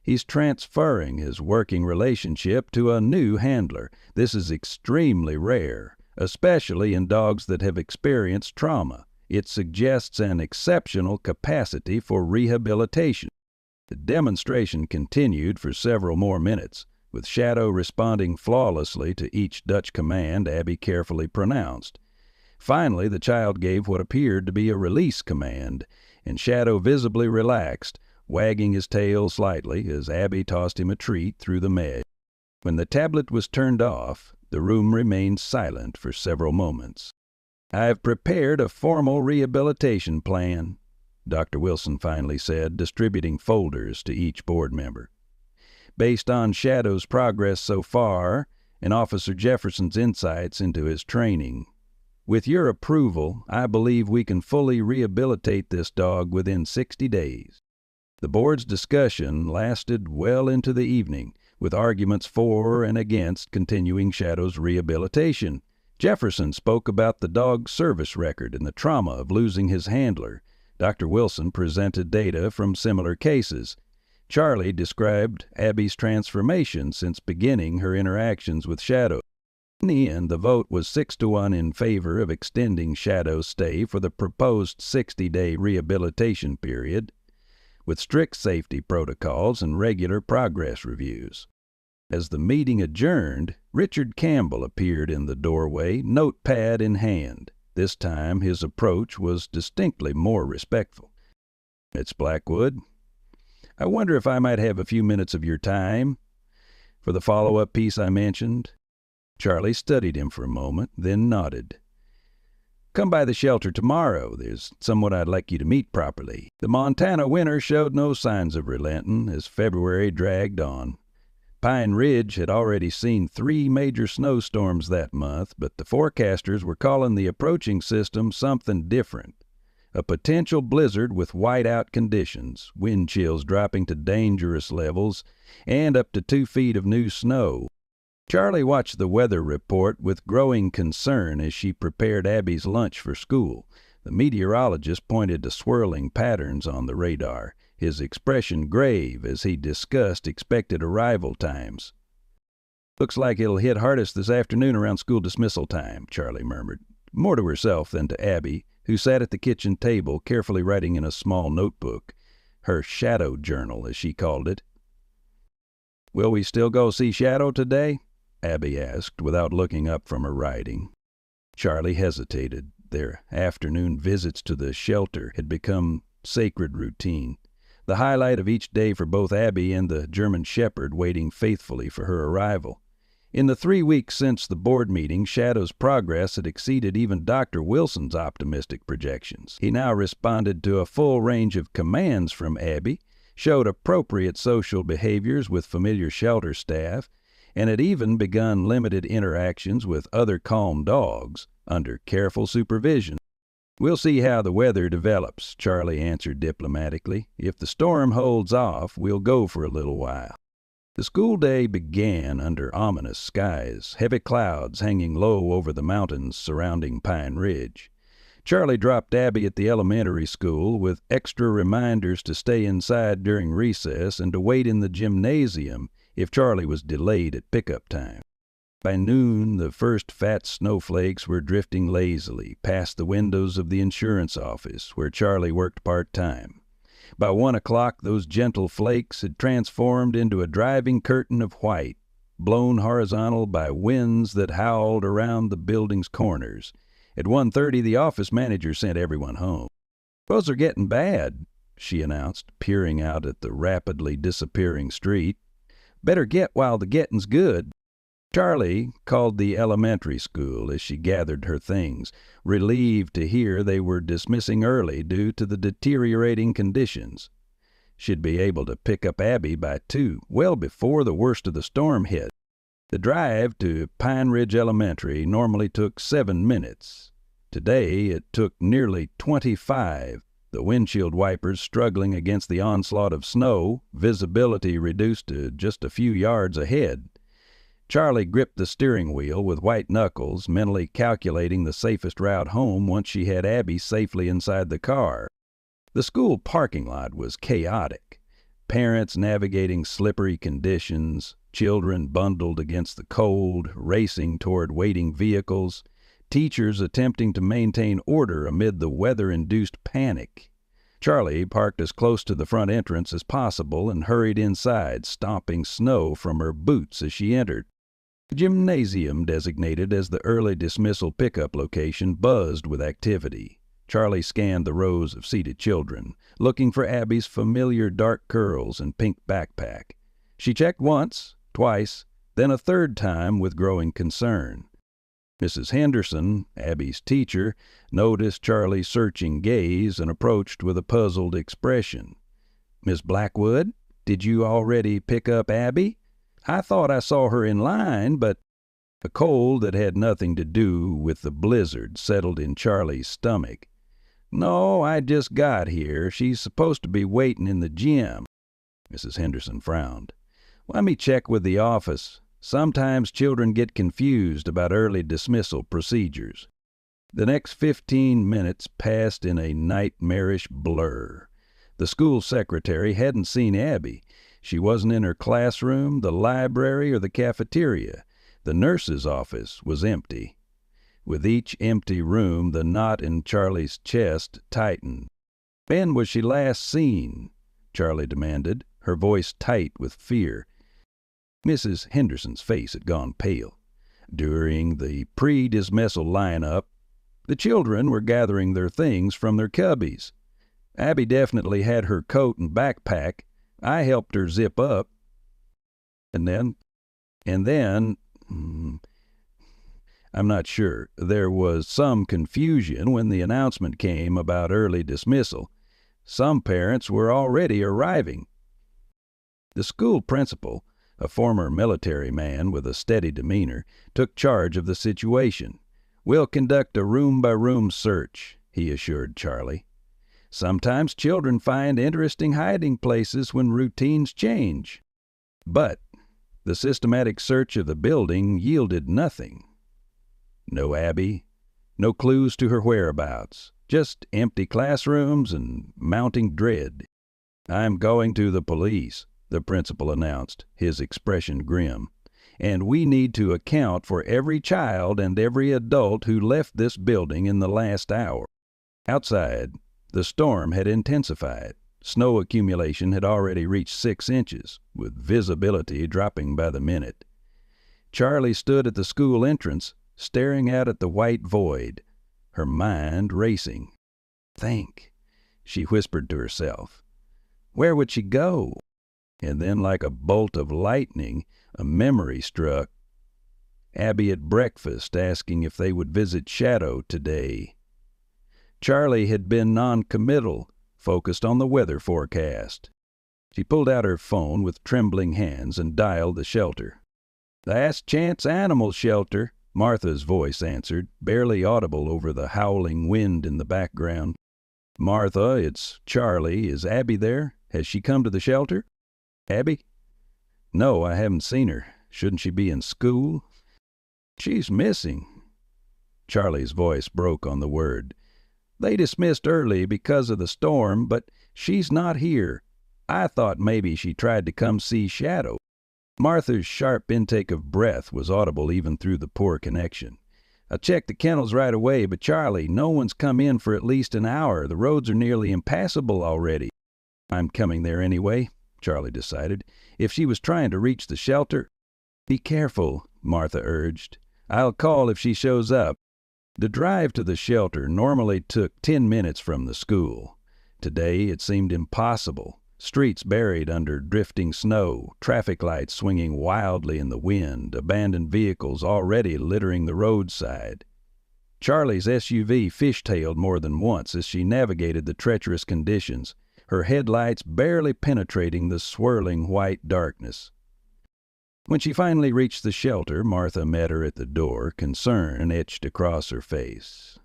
"He's transferring his working relationship to a new handler. This is extremely rare, especially in dogs that have experienced trauma. It suggests an exceptional capacity for rehabilitation." The demonstration continued for several more minutes, with Shadow responding flawlessly to each Dutch command Abby carefully pronounced. Finally, the child gave what appeared to be a release command, and Shadow visibly relaxed, wagging his tail slightly as Abby tossed him a treat through the mesh. When the tablet was turned off, the room remained silent for several moments. "I've prepared a formal rehabilitation plan," Dr. Wilson finally said, distributing folders to each board member. based on Shadow's progress so far and Officer Jefferson's insights into his training. With your approval, I believe we can fully rehabilitate this dog within 60 days. The board's discussion lasted well into the evening, with arguments for and against continuing Shadow's rehabilitation. Jefferson spoke about the dog's service record and the trauma of losing his handler. Dr. Wilson presented data from similar cases. Charlie described Abby's transformation since beginning her interactions with Shadow. In the end, the vote was 6-1 in favor of extending Shadow's stay for the proposed 60-day rehabilitation period, with strict safety protocols and regular progress reviews. As the meeting adjourned, Richard Campbell appeared in the doorway, notepad in hand. This time his approach was distinctly more respectful. "It's Blackwood. I wonder if I might have a few minutes of your time for the follow-up piece I mentioned?" Charlie studied him for a moment, then nodded. "Come by the shelter tomorrow. There's someone I'd like you to meet properly." The Montana winter showed no signs of relenting as February dragged on. Pine Ridge had already seen 3 major snowstorms that month, but the forecasters were calling the approaching system something different. A potential blizzard with whiteout conditions, wind chills dropping to dangerous levels, and up to 2 feet of new snow. Charlie watched the weather report with growing concern as she prepared Abby's lunch for school. The meteorologist pointed to swirling patterns on the radar, his expression grave as he discussed expected arrival times. "Looks like it'll hit hardest this afternoon around school dismissal time," Charlie murmured, more to herself than to Abby, who sat at the kitchen table carefully writing in a small notebook, her Shadow journal, as she called it. "Will we still go see Shadow today?" Abby asked, without looking up from her writing. Charlie hesitated. Their afternoon visits to the shelter had become sacred routine, the highlight of each day for both Abby and the German Shepherd waiting faithfully for her arrival. In the 3 weeks since the board meeting, Shadow's progress had exceeded even Dr. Wilson's optimistic projections. He now responded to a full range of commands from Abby, showed appropriate social behaviors with familiar shelter staff, and had even begun limited interactions with other calm dogs under careful supervision. "We'll see how the weather develops," Charlie answered diplomatically. "If the storm holds off, we'll go for a little while." The school day began under ominous skies, heavy clouds hanging low over the mountains surrounding Pine Ridge. Charlie dropped Abby at the elementary school with extra reminders to stay inside during recess and to wait in the gymnasium if Charlie was delayed at pickup time. By noon, the first fat snowflakes were drifting lazily past the windows of the insurance office, where Charlie worked part-time. By 1 o'clock, those gentle flakes had transformed into a driving curtain of white, blown horizontal by winds that howled around the building's corners. At 1:30, the office manager sent everyone home. "Suppose they're getting bad," she announced, peering out at the rapidly disappearing street. "Better get while the getting's good." Charlie called the elementary school as she gathered her things, relieved to hear they were dismissing early due to the deteriorating conditions. She'd be able to pick up Abby by 2, well before the worst of the storm hit. The drive to Pine Ridge Elementary normally took 7 minutes. Today it took nearly 25, the windshield wipers struggling against the onslaught of snow, visibility reduced to just a few yards ahead. Charlie gripped the steering wheel with white knuckles, mentally calculating the safest route home once she had Abby safely inside the car. The school parking lot was chaotic. Parents navigating slippery conditions, children bundled against the cold, racing toward waiting vehicles, teachers attempting to maintain order amid the weather-induced panic. Charlie parked as close to the front entrance as possible and hurried inside, stomping snow from her boots as she entered. The gymnasium, designated as the early dismissal pickup location, buzzed with activity. Charlie scanned the rows of seated children, looking for Abby's familiar dark curls and pink backpack. She checked once, twice, then a third time with growing concern. Mrs. Henderson, Abby's teacher, noticed Charlie's searching gaze and approached with a puzzled expression. "Miss Blackwood?" Did you already pick up Abby? I thought I saw her in line, but a cold that had nothing to do with the blizzard settled in Charlie's stomach. No, I just got here. She's supposed to be waiting in the gym. Mrs. Henderson frowned. Let me check with the office. Sometimes children get confused about early dismissal procedures. The next 15 minutes passed in a nightmarish blur. The school secretary hadn't seen Abby. She wasn't in her classroom, the library, or the cafeteria. The nurse's office was empty. With each empty room, the knot in Charlie's chest tightened. When was she last seen? Charlie demanded, her voice tight with fear. Mrs. Henderson's face had gone pale. During the pre-dismissal lineup, the children were gathering their things from their cubbies. Abby definitely had her coat and backpack. I helped her zip up. And then, I'm not sure. There was some confusion when the announcement came about early dismissal. Some parents were already arriving. The school principal, a former military man with a steady demeanor, took charge of the situation. We'll conduct a room-by-room search, he assured Charlie. Sometimes children find interesting hiding places when routines change. But the systematic search of the building yielded nothing. No Abby, no clues to her whereabouts, just empty classrooms and mounting dread. I'm going to the police, the principal announced, his expression grim. And we need to account for every child and every adult who left this building in the last hour. Outside, the storm had intensified. Snow accumulation had already reached 6 inches, with visibility dropping by the minute. Charlie stood at the school entrance, staring out at the white void, her mind racing. Think, she whispered to herself. Where would she go? And then, like a bolt of lightning, a memory struck. Abby at breakfast asking if they would visit Shadow today. Charlie had been non-committal, focused on the weather forecast. She pulled out her phone with trembling hands and dialed the shelter. Last Chance Animal Shelter, Martha's voice answered, barely audible over the howling wind in the background. Martha, it's Charlie. Is Abby there? Has she come to the shelter? Abby? No, I haven't seen her. Shouldn't she be in school? She's missing. Charlie's voice broke on the word. They dismissed early because of the storm, but she's not here. I thought maybe she tried to come see Shadow. Martha's sharp intake of breath was audible even through the poor connection. I checked the kennels right away, but Charlie, no one's come in for at least an hour. The roads are nearly impassable already. I'm coming there anyway, Charlie decided. If she was trying to reach the shelter... Be careful, Martha urged. I'll call if she shows up. The drive to the shelter normally took 10 minutes from the school. Today it seemed impossible. Streets buried under drifting snow, traffic lights swinging wildly in the wind, abandoned vehicles already littering the roadside. Charlie's SUV fishtailed more than once as she navigated the treacherous conditions, her headlights barely penetrating the swirling white darkness. When she finally reached the shelter, Martha met her at the door, concern etched across her face.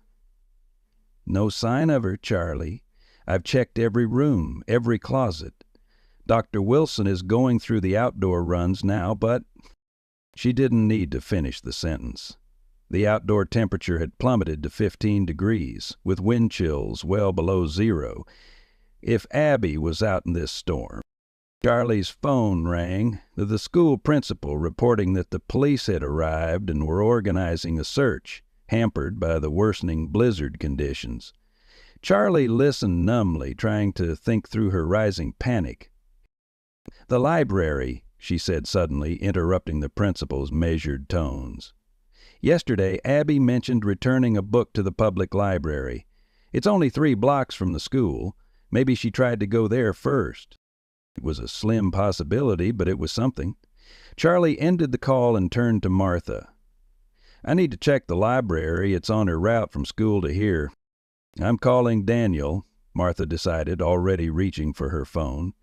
No sign of her, Charlie. I've checked every room, every closet. Dr. Wilson is going through the outdoor runs now, but... She didn't need to finish the sentence. The outdoor temperature had plummeted to 15 degrees, with wind chills well below zero. If Abby was out in this storm... Charlie's phone rang, the school principal reporting that the police had arrived and were organizing a search, hampered by the worsening blizzard conditions. Charlie listened numbly, trying to think through her rising panic. The library, she said suddenly, interrupting the principal's measured tones. Yesterday, Abby mentioned returning a book to the public library. It's only 3 blocks from the school. Maybe she tried to go there first. It was a slim possibility, but it was something. Charlie ended the call and turned to Martha. I need to check the library. It's on her route from school to here. I'm calling Daniel, Martha decided, already reaching for her phone.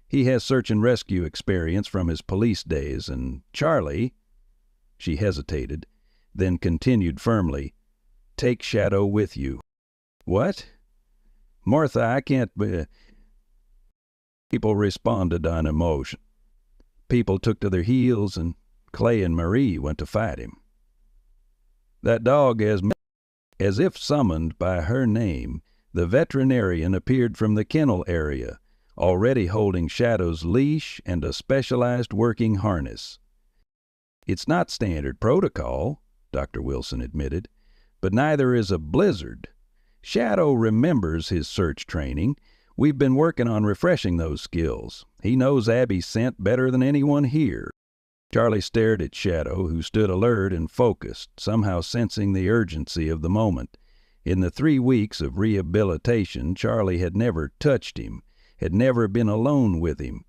He has search and rescue experience from his police days, and Charlie—" She hesitated, then continued firmly, "Take Shadow with you." "What?" "Martha, I can't be—" People responded on emotion. People took to their heels, and Clay and Marie went to fight him. That dog has... As if summoned by her name, the veterinarian appeared from the kennel area, already holding Shadow's leash and a specialized working harness. "It's not standard protocol," Dr. Wilson admitted, "but neither is a blizzard. Shadow remembers his search training. We've been working on refreshing those skills. He knows Abby's scent better than anyone here." Charlie stared at Shadow, who stood alert and focused, somehow sensing the urgency of the moment. In the 3 weeks of rehabilitation, Charlie had never touched him, had never been alone with him.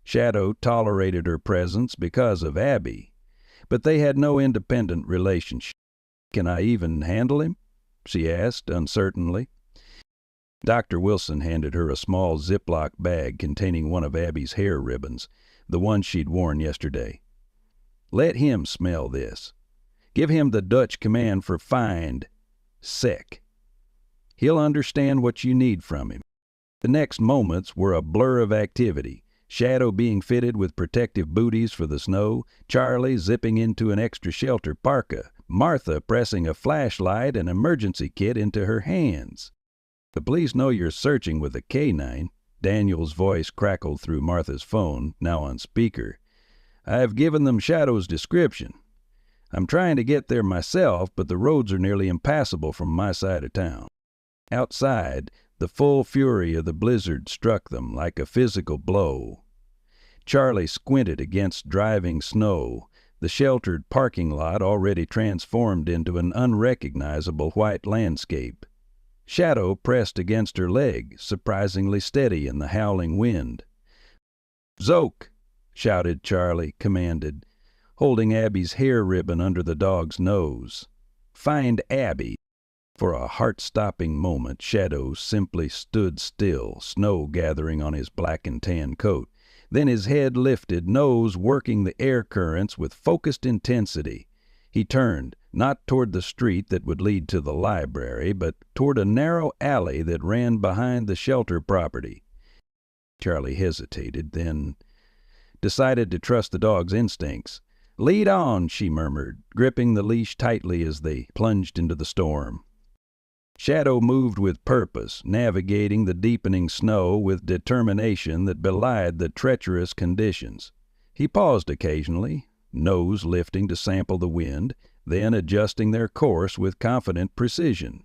Shadow tolerated her presence because of Abby, but they had no independent relationship. "Can I even handle him?" she asked uncertainly. Dr. Wilson handed her a small Ziploc bag containing one of Abby's hair ribbons, the one she'd worn yesterday. "Let him smell this. Give him the Dutch command for find, sec. He'll understand what you need from him." The next moments were a blur of activity. Shadow being fitted with protective booties for the snow, Charlie zipping into an extra shelter parka, Martha pressing a flashlight and emergency kit into her hands. "The police know you're searching with a K9. Daniel's voice crackled through Martha's phone, now on speaker. "I've given them Shadow's description. I'm trying to get there myself, but the roads are nearly impassable from my side of town." Outside, the full fury of the blizzard struck them like a physical blow. Charlie squinted against driving snow, the sheltered parking lot already transformed into an unrecognizable white landscape. Shadow pressed against her leg, surprisingly steady in the howling wind. "Zoke!" shouted Charlie, commanded, holding Abby's hair ribbon under the dog's nose. "Find Abby." For a heart-stopping moment, Shadow simply stood still, snow gathering on his black and tan coat. Then his head lifted, nose working the air currents with focused intensity. He turned, not toward the street that would lead to the library, but toward a narrow alley that ran behind the shelter property. Charlie hesitated, then decided to trust the dog's instincts. "Lead on," she murmured, gripping the leash tightly as they plunged into the storm. Shadow moved with purpose, navigating the deepening snow with determination that belied the treacherous conditions. He paused occasionally, nose lifting to sample the wind, then adjusting their course with confident precision.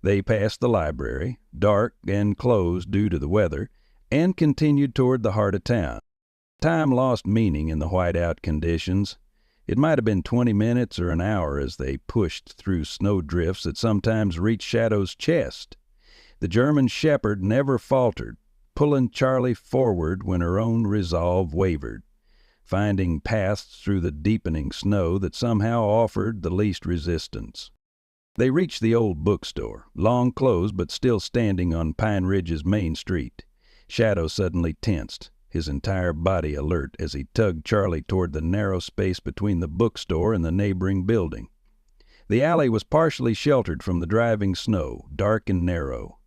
They passed the library, dark and closed due to the weather, and continued toward the heart of town. Time lost meaning in the whiteout conditions. It might have been 20 minutes or an hour as they pushed through snowdrifts that sometimes reached Shadow's chest. The German shepherd never faltered, pulling Charlie forward when her own resolve wavered, finding paths through the deepening snow that somehow offered the least resistance. They reached the old bookstore, long closed but still standing on Pine Ridge's main street. Shadow suddenly tensed, his entire body alert as he tugged Charlie toward the narrow space between the bookstore and the neighboring building. The alley was partially sheltered from the driving snow, dark and narrow.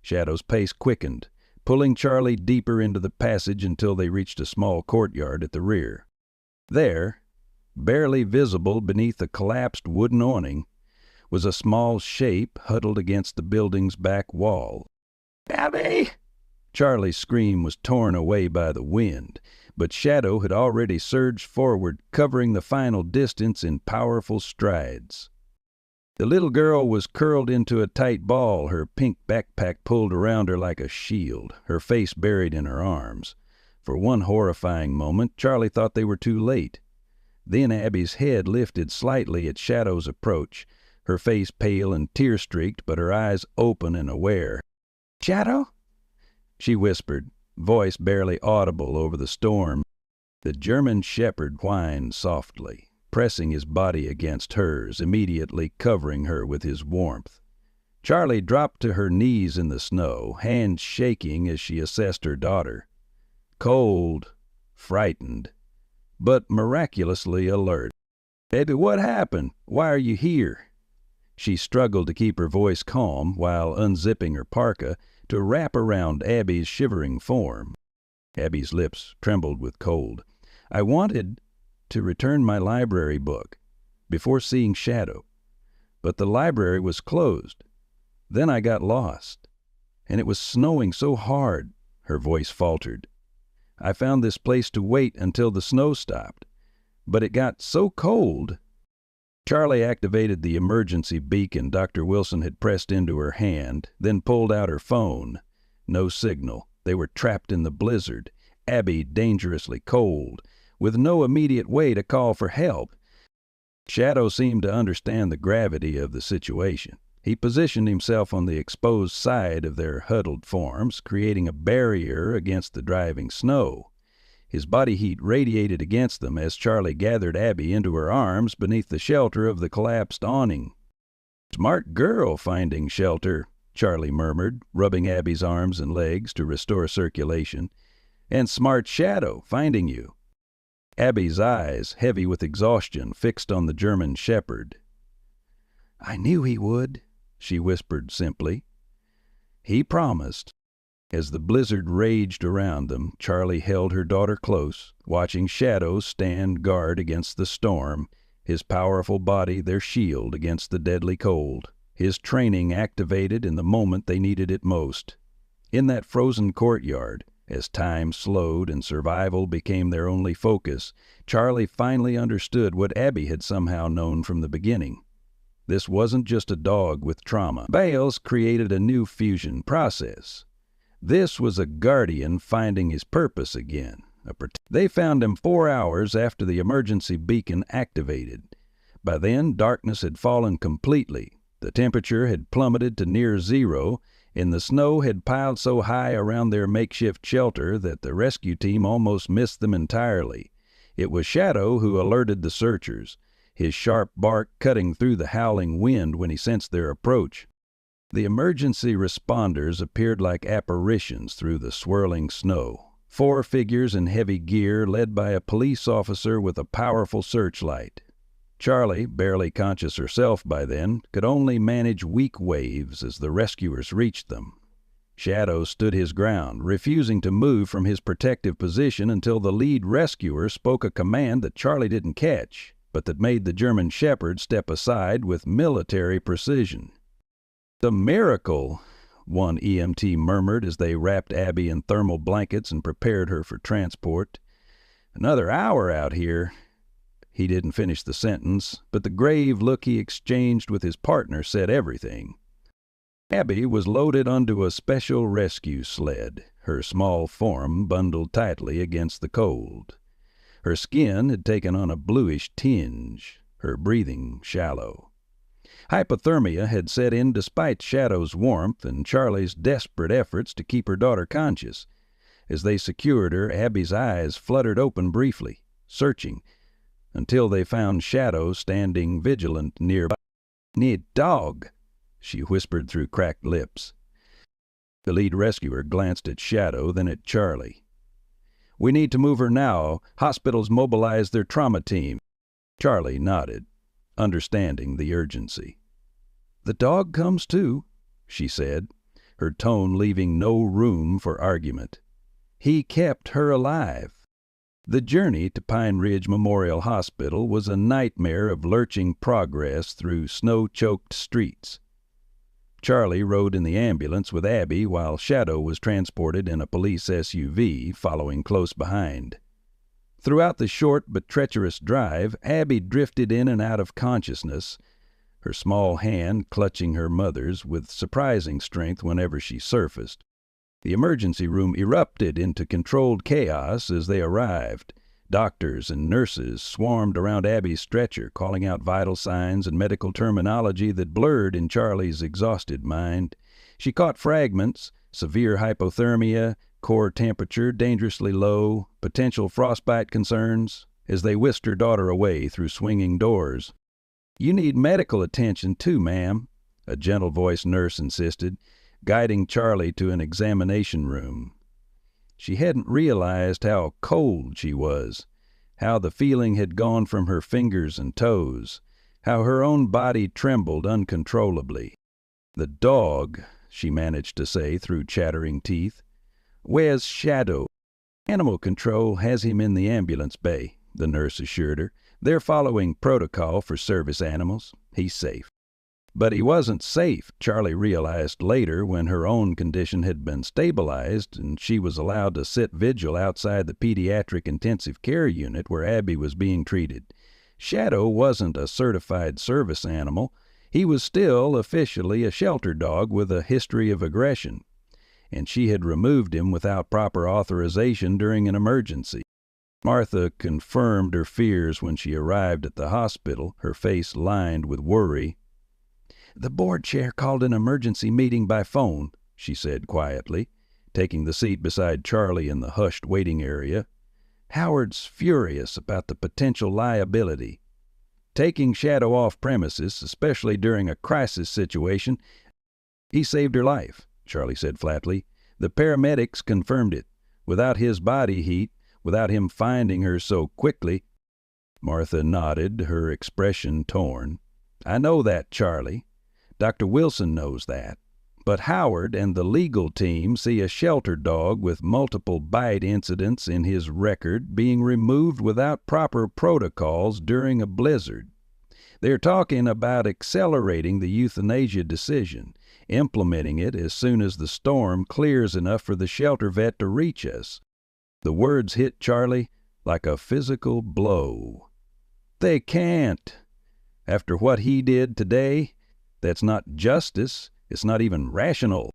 Shadow's pace quickened, pulling Charlie deeper into the passage until they reached a small courtyard at the rear. There, barely visible beneath a collapsed wooden awning, was a small shape huddled against the building's back wall. "Abby!" Charlie's scream was torn away by the wind, but Shadow had already surged forward, covering the final distance in powerful strides. The little girl was curled into a tight ball, her pink backpack pulled around her like a shield, her face buried in her arms. For one horrifying moment, Charlie thought they were too late. Then Abby's head lifted slightly at Shadow's approach, her face pale and tear-streaked, but her eyes open and aware. "Shadow?" she whispered, voice barely audible over the storm. The German shepherd whined softly, pressing his body against hers, immediately covering her with his warmth. Charlie dropped to her knees in the snow, hands shaking as she assessed her daughter. cold, frightened, but miraculously alert. "Abby, what happened? Why are you here?" She struggled to keep her voice calm while unzipping her parka to wrap around Abby's shivering form. Abby's lips trembled with cold. "I wanted to return my library book before seeing Shadow, but the library was closed. Then I got lost, and it was snowing so hard," her voice faltered. "I found this place to wait until the snow stopped, but it got so cold." Charlie activated the emergency beacon Dr. Wilson had pressed into her hand, then pulled out her phone. No signal. They were trapped in the blizzard, Abby dangerously cold, with no immediate way to call for help. Shadow seemed to understand the gravity of the situation. He positioned himself on the exposed side of their huddled forms, creating a barrier against the driving snow. His body heat radiated against them as Charlie gathered Abby into her arms beneath the shelter of the collapsed awning. "Smart girl finding shelter," Charlie murmured, rubbing Abby's arms and legs to restore circulation. "And smart Shadow finding you." Abby's eyes, heavy with exhaustion, fixed on the German shepherd. "I knew he would," she whispered simply. "He promised." As the blizzard raged around them, Charlie held her daughter close, watching Shadow stand guard against the storm, his powerful body their shield against the deadly cold, his training activated in the moment they needed it most. In that frozen courtyard, as time slowed and survival became their only focus, Charlie finally understood what Abby had somehow known from the beginning. This wasn't just a dog with trauma. Bales created a new fusion process. This was a guardian finding his purpose again. They found him 4 hours after the emergency beacon activated. By then, darkness had fallen completely. The temperature had plummeted to near zero, and the snow had piled so high around their makeshift shelter that the rescue team almost missed them entirely. It was Shadow who alerted the searchers, his sharp bark cutting through the howling wind when he sensed their approach. The emergency responders appeared like apparitions through the swirling snow. 4 figures in heavy gear led by a police officer with a powerful searchlight. Charlie, barely conscious herself by then, could only manage weak waves as the rescuers reached them. Shadow stood his ground, refusing to move from his protective position until the lead rescuer spoke a command that Charlie didn't catch, but that made the German shepherd step aside with military precision. "A miracle," one EMT murmured as they wrapped Abby in thermal blankets and prepared her for transport. "Another hour out here." He didn't finish the sentence, but the grave look he exchanged with his partner said everything. Abby was loaded onto a special rescue sled, her small form bundled tightly against the cold. Her skin had taken on a bluish tinge, her breathing shallow. Hypothermia had set in despite Shadow's warmth and Charlie's desperate efforts to keep her daughter conscious. As they secured her, Abby's eyes fluttered open briefly, searching, until they found Shadow standing vigilant nearby. "Need dog," she whispered through cracked lips. The lead rescuer glanced at Shadow, then at Charlie. "We need to move her now. Hospitals mobilized their trauma team." Charlie nodded, understanding the urgency. "The dog comes too," she said, her tone leaving no room for argument. "He kept her alive." The journey to Pine Ridge Memorial Hospital was a nightmare of lurching progress through snow-choked streets. Charlie rode in the ambulance with Abby while Shadow was transported in a police SUV, following close behind. Throughout the short but treacherous drive, Abby drifted in and out of consciousness, her small hand clutching her mother's with surprising strength whenever she surfaced. The emergency room erupted into controlled chaos as they arrived. Doctors and nurses swarmed around Abby's stretcher, calling out vital signs and medical terminology that blurred in Charlie's exhausted mind. She caught fragments: severe hypothermia, core temperature dangerously low, potential frostbite concerns, as they whisked her daughter away through swinging doors. "You need medical attention too, ma'am," a gentle-voiced nurse insisted, guiding Charlie to an examination room. She hadn't realized how cold she was, how the feeling had gone from her fingers and toes, how her own body trembled uncontrollably. "The dog," she managed to say through chattering teeth. "Where's Shadow?" "Animal Control has him in the ambulance bay," the nurse assured her. "They're following protocol for service animals. He's safe." But he wasn't safe, Charlie realized later when her own condition had been stabilized and she was allowed to sit vigil outside the pediatric intensive care unit where Abby was being treated. Shadow wasn't a certified service animal. He was still officially a shelter dog with a history of aggression, and she had removed him without proper authorization during an emergency. Martha confirmed her fears when she arrived at the hospital, her face lined with worry. "The board chair called an emergency meeting by phone," she said quietly, taking the seat beside Charlie in the hushed waiting area. "Howard's furious about the potential liability. Taking Shadow off premises, especially during a crisis situation." "He saved her life," Charlie said flatly. "The paramedics confirmed it. Without his body heat, without him finding her so quickly." Martha nodded, her expression torn. "I know that, Charlie. Dr. Wilson knows that. But Howard and the legal team see a shelter dog with multiple bite incidents in his record being removed without proper protocols during a blizzard. They're talking about accelerating the euthanasia decision, implementing it as soon as the storm clears enough for the shelter vet to reach us." The words hit Charlie like a physical blow. "They can't. After what he did today, that's not justice. It's not even rational."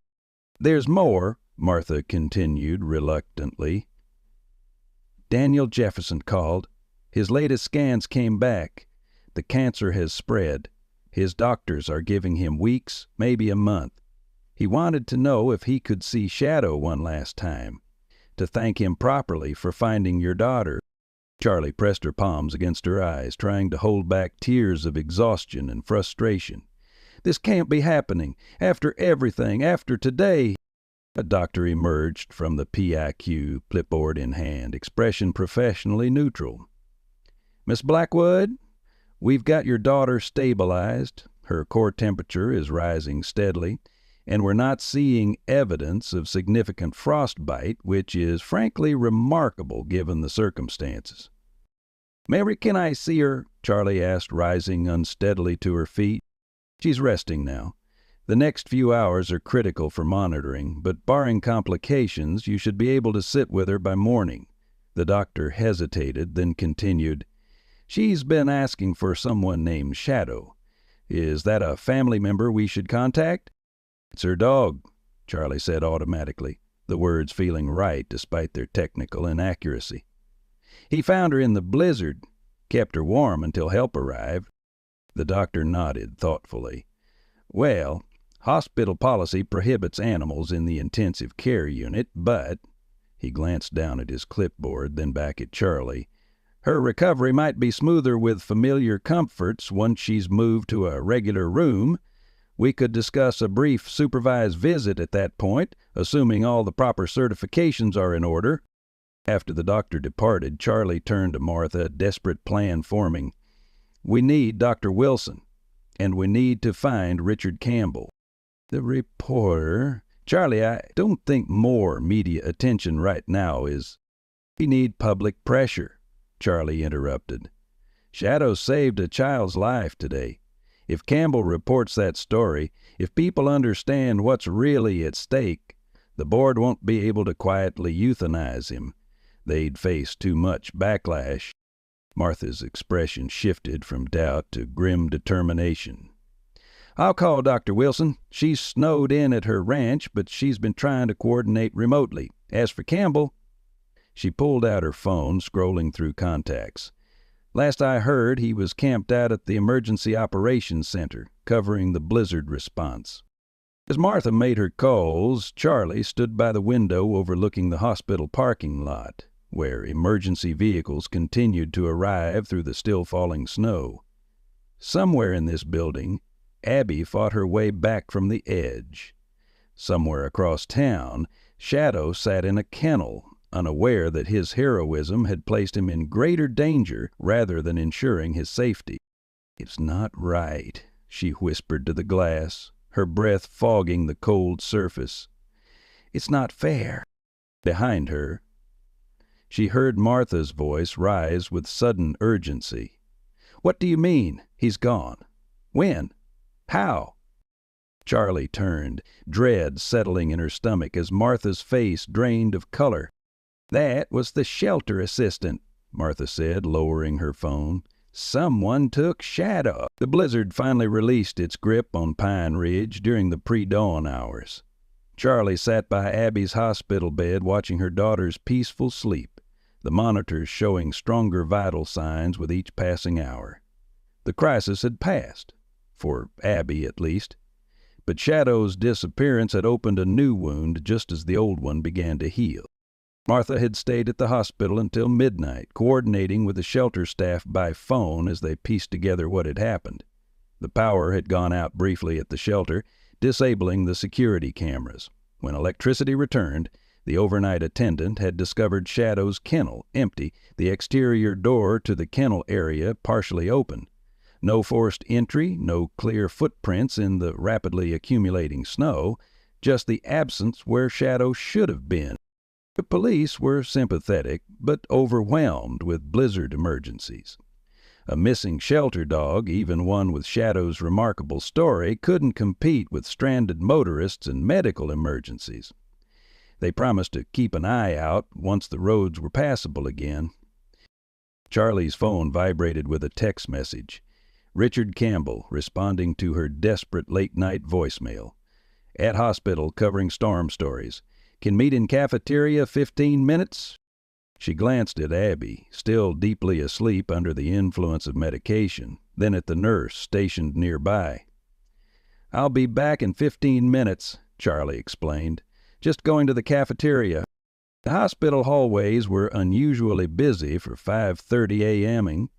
"There's more," Martha continued reluctantly. "Daniel Jefferson called. His latest scans came back. The cancer has spread. His doctors are giving him weeks, maybe a month. He wanted to know if he could see Shadow one last time, to thank him properly for finding your daughter." Charlie pressed her palms against her eyes, trying to hold back tears of exhaustion and frustration. "This can't be happening. After everything, after today." A doctor emerged from the PIQ, clipboard in hand, expression professionally neutral. "Miss Blackwood, we've got your daughter stabilized. Her core temperature is rising steadily, and we're not seeing evidence of significant frostbite, which is frankly remarkable given the circumstances." "Mary, can I see her?" Charlie asked, rising unsteadily to her feet. "She's resting now. The next few hours are critical for monitoring, but barring complications, you should be able to sit with her by morning." The doctor hesitated, then continued, "She's been asking for someone named Shadow. Is that a family member we should contact?" "It's her dog," Charlie said automatically, the words feeling right despite their technical inaccuracy. "He found her in the blizzard, kept her warm until help arrived." The doctor nodded thoughtfully. "Well, hospital policy prohibits animals in the intensive care unit, but," he glanced down at his clipboard, then back at Charlie, "her recovery might be smoother with familiar comforts once she's moved to a regular room. We could discuss a brief supervised visit at that point, assuming all the proper certifications are in order." After the doctor departed, Charlie turned to Martha, a desperate plan forming. "We need Dr. Wilson, and we need to find Richard Campbell." The reporter, "Charlie, I don't think more media attention right now is—" "We need public pressure," Charlie interrupted. "Shadow saved a child's life today. If Campbell reports that story, if people understand what's really at stake, the board won't be able to quietly euthanize him. They'd face too much backlash." Martha's expression shifted from doubt to grim determination. "I'll call Dr. Wilson. She's snowed in at her ranch, but she's been trying to coordinate remotely. As for Campbell—" She pulled out her phone, scrolling through contacts. "Last I heard, he was camped out at the Emergency Operations Center, covering the blizzard response." As Martha made her calls, Charlie stood by the window overlooking the hospital parking lot, where emergency vehicles continued to arrive through the still-falling snow. Somewhere in this building, Abby fought her way back from the edge. Somewhere across town, Shadow sat in a kennel, unaware that his heroism had placed him in greater danger rather than ensuring his safety. "It's not right," she whispered to the glass, her breath fogging the cold surface. "It's not fair." Behind her, she heard Martha's voice rise with sudden urgency. "What do you mean, he's gone? When? How?" Charlie turned, dread settling in her stomach as Martha's face drained of color. "That was the shelter assistant," Martha said, lowering her phone. "Someone took Shadow." The blizzard finally released its grip on Pine Ridge during the pre-dawn hours. Charlie sat by Abby's hospital bed watching her daughter's peaceful sleep, the monitors showing stronger vital signs with each passing hour. The crisis had passed, for Abby at least, but Shadow's disappearance had opened a new wound just as the old one began to heal. Martha had stayed at the hospital until midnight, coordinating with the shelter staff by phone as they pieced together what had happened. The power had gone out briefly at the shelter, disabling the security cameras. When electricity returned, the overnight attendant had discovered Shadow's kennel empty, the exterior door to the kennel area partially open. No forced entry, no clear footprints in the rapidly accumulating snow, just the absence where Shadow should have been. The police were sympathetic, but overwhelmed with blizzard emergencies. A missing shelter dog, even one with Shadow's remarkable story, couldn't compete with stranded motorists and medical emergencies. They promised to keep an eye out once the roads were passable again. Charlie's phone vibrated with a text message. Richard Campbell responding to her desperate late-night voicemail. "At hospital covering storm stories. Can meet in cafeteria 15 minutes?" She glanced at Abby, still deeply asleep under the influence of medication, then at the nurse stationed nearby. "I'll be back in 15 minutes, Charlie explained. "Just going to the cafeteria." The hospital hallways were unusually busy for 5:30 a.m.ing,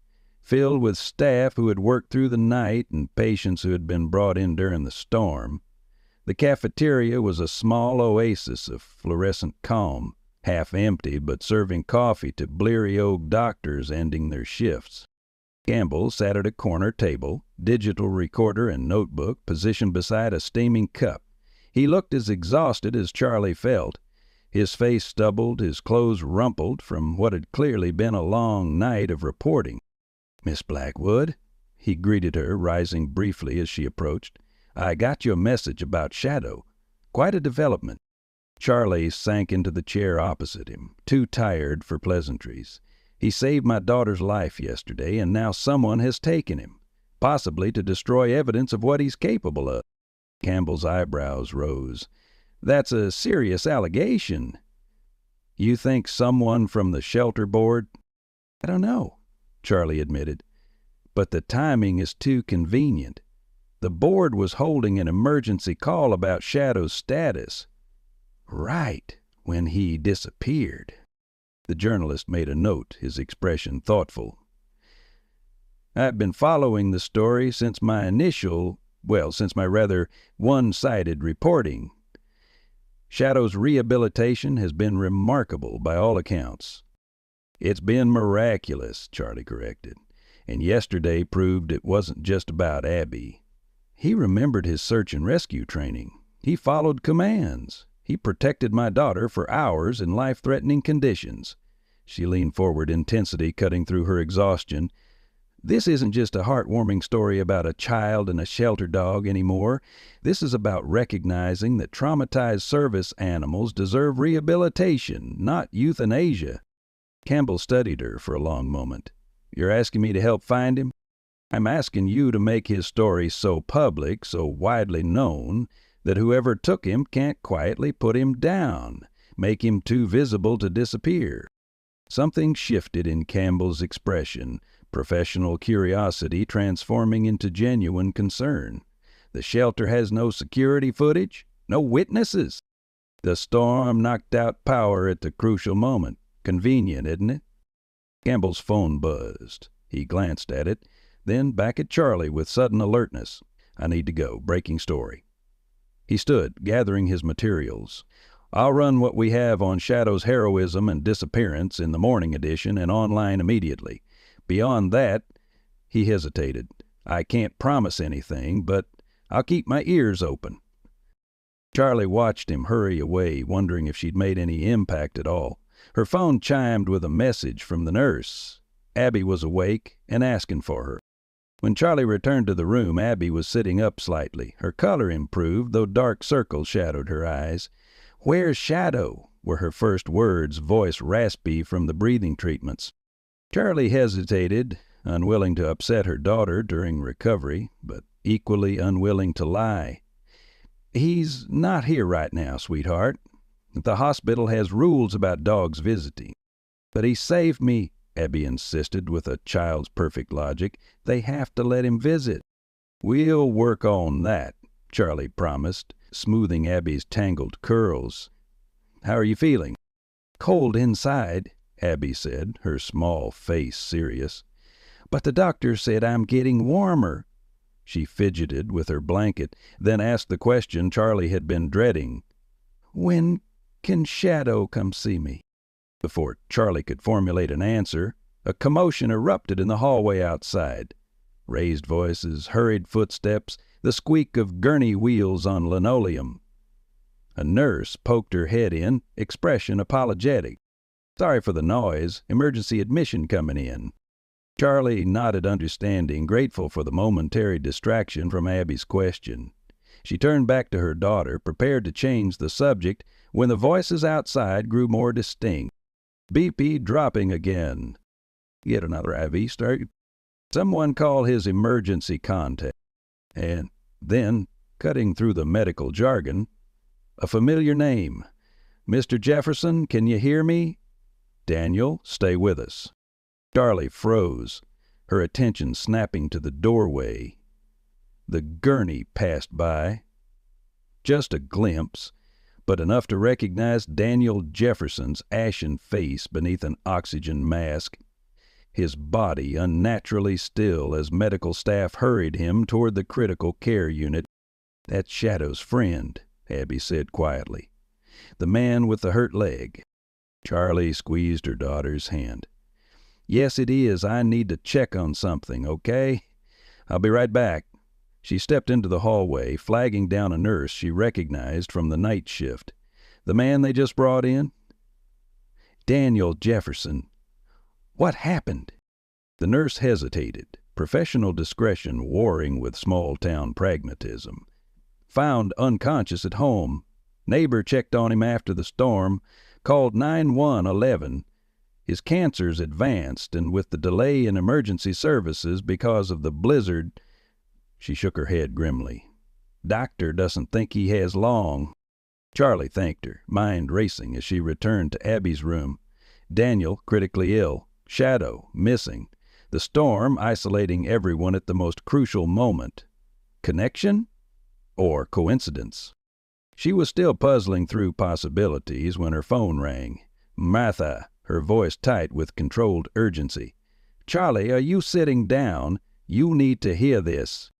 filled with staff who had worked through the night and patients who had been brought in during the storm. The cafeteria was a small oasis of fluorescent calm, half empty but serving coffee to bleary-eyed doctors ending their shifts. Campbell sat at a corner table, digital recorder and notebook positioned beside a steaming cup. He looked as exhausted as Charlie felt, his face stubbled, his clothes rumpled from what had clearly been a long night of reporting. "Miss Blackwood," he greeted her, rising briefly as she approached. "I got your message about Shadow. Quite a development." Charlie sank into the chair opposite him, too tired for pleasantries. "He saved my daughter's life yesterday, and now someone has taken him, possibly to destroy evidence of what he's capable of." Campbell's eyebrows rose. "That's a serious allegation." "You think someone from the shelter board?" "I don't know," Charlie admitted. "But the timing is too convenient. The board was holding an emergency call about Shadow's status. Right when he disappeared." The journalist made a note, his expression thoughtful. "I've been following the story since my rather one-sided reporting. Shadow's rehabilitation has been remarkable by all accounts." "It's been miraculous," Charlie corrected, "and yesterday proved it wasn't just about Abby. He remembered his search and rescue training. He followed commands. He protected my daughter for hours in life-threatening conditions." She leaned forward, intensity cutting through her exhaustion. "This isn't just a heartwarming story about a child and a shelter dog anymore. This is about recognizing that traumatized service animals deserve rehabilitation, not euthanasia." Campbell studied her for a long moment. "You're asking me to help find him?" "I'm asking you to make his story so public, so widely known, that whoever took him can't quietly put him down, make him too visible to disappear." Something shifted in Campbell's expression, professional curiosity transforming into genuine concern. "The shelter has no security footage? No witnesses?" "The storm knocked out power at the crucial moment. Convenient, isn't it?" Campbell's phone buzzed. He glanced at it, then back at Charlie with sudden alertness. "I need to go. Breaking story." He stood, gathering his materials. I'll run what we have on Shadow's heroism and disappearance in the morning edition and online immediately. Beyond that," he hesitated, "I can't promise anything, but I'll keep my ears open." Charlie watched him hurry away, wondering if she'd made any impact at all. Her phone chimed with a message from the nurse. Abby was awake and asking for her. When Charlie returned to the room, Abby was sitting up slightly. Her color improved, though dark circles shadowed her eyes. "Where's Shadow?" were her first words, voice raspy from the breathing treatments. Charlie hesitated, unwilling to upset her daughter during recovery, but equally unwilling to lie. "He's not here right now, sweetheart. The hospital has rules about dogs visiting." "But he saved me," Abby insisted with a child's perfect logic. "They have to let him visit." "We'll work on that," Charlie promised, smoothing Abby's tangled curls. "How are you feeling?" "Cold inside," Abby said, her small face serious. "But the doctor said I'm getting warmer." She fidgeted with her blanket, then asked the question Charlie had been dreading. "When can Shadow come see me?" Before Charlie could formulate an answer, a commotion erupted in the hallway outside. Raised voices, hurried footsteps, the squeak of gurney wheels on linoleum. A nurse poked her head in, expression apologetic. "Sorry for the noise. Emergency admission coming in." Charlie nodded understanding, grateful for the momentary distraction from Abby's question. She turned back to her daughter, prepared to change the subject, when the voices outside grew more distinct. BP dropping again. "Get another IV start. Someone call his emergency contact." And then, cutting through the medical jargon, a familiar name. "Mr. Jefferson, can you hear me? Daniel, stay with us." Charlie froze, her attention snapping to the doorway. The gurney passed by. Just a glimpse, but enough to recognize Daniel Jefferson's ashen face beneath an oxygen mask. His body unnaturally still as medical staff hurried him toward the critical care unit. "That's Shadow's friend," Abby said quietly. "The man with the hurt leg." Charlie squeezed her daughter's hand. "Yes, it is. I need to check on something, okay? I'll be right back." She stepped into the hallway, flagging down a nurse she recognized from the night shift. "The man they just brought in?" "Daniel Jefferson." "What happened?" The nurse hesitated, professional discretion warring with small-town pragmatism. "Found unconscious at home. Neighbor checked on him after the storm, called 911. His cancer's advanced, and with the delay in emergency services because of the blizzard—" She shook her head grimly. "Doctor doesn't think he has long." Charlie thanked her, mind racing as she returned to Abby's room. Daniel critically ill. Shadow missing. The storm isolating everyone at the most crucial moment. Connection? Or coincidence? She was still puzzling through possibilities when her phone rang. "Martha," her voice tight with controlled urgency. "Charlie, are you sitting down? You need to hear this."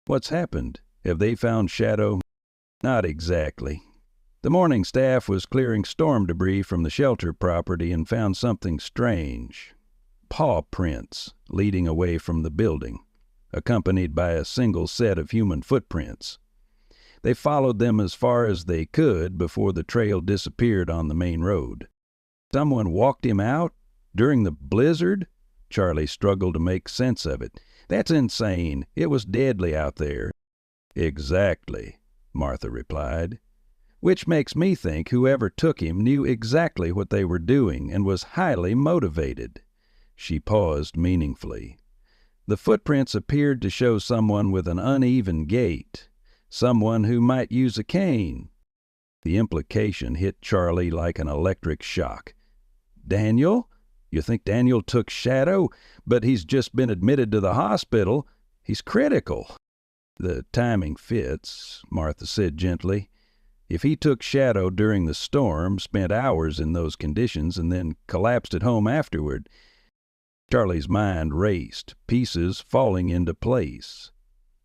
"What's happened? Have they found Shadow?" "Not exactly. The morning staff was clearing storm debris from the shelter property and found something strange. Paw prints leading away from the building, accompanied by a single set of human footprints. They followed them as far as they could before the trail disappeared on the main road." "Someone walked him out? During the blizzard?" Charlie struggled to make sense of it. "That's insane. It was deadly out there." "Exactly," Martha replied. "Which makes me think whoever took him knew exactly what they were doing and was highly motivated." She paused meaningfully. "The footprints appeared to show someone with an uneven gait, someone who might use a cane." The implication hit Charlie like an electric shock. "Daniel? You think Daniel took Shadow? But he's just been admitted to the hospital. He's critical." "The timing fits," Martha said gently. "If he took Shadow during the storm, spent hours in those conditions, and then collapsed at home afterward—" Charlie's mind raced, pieces falling into place.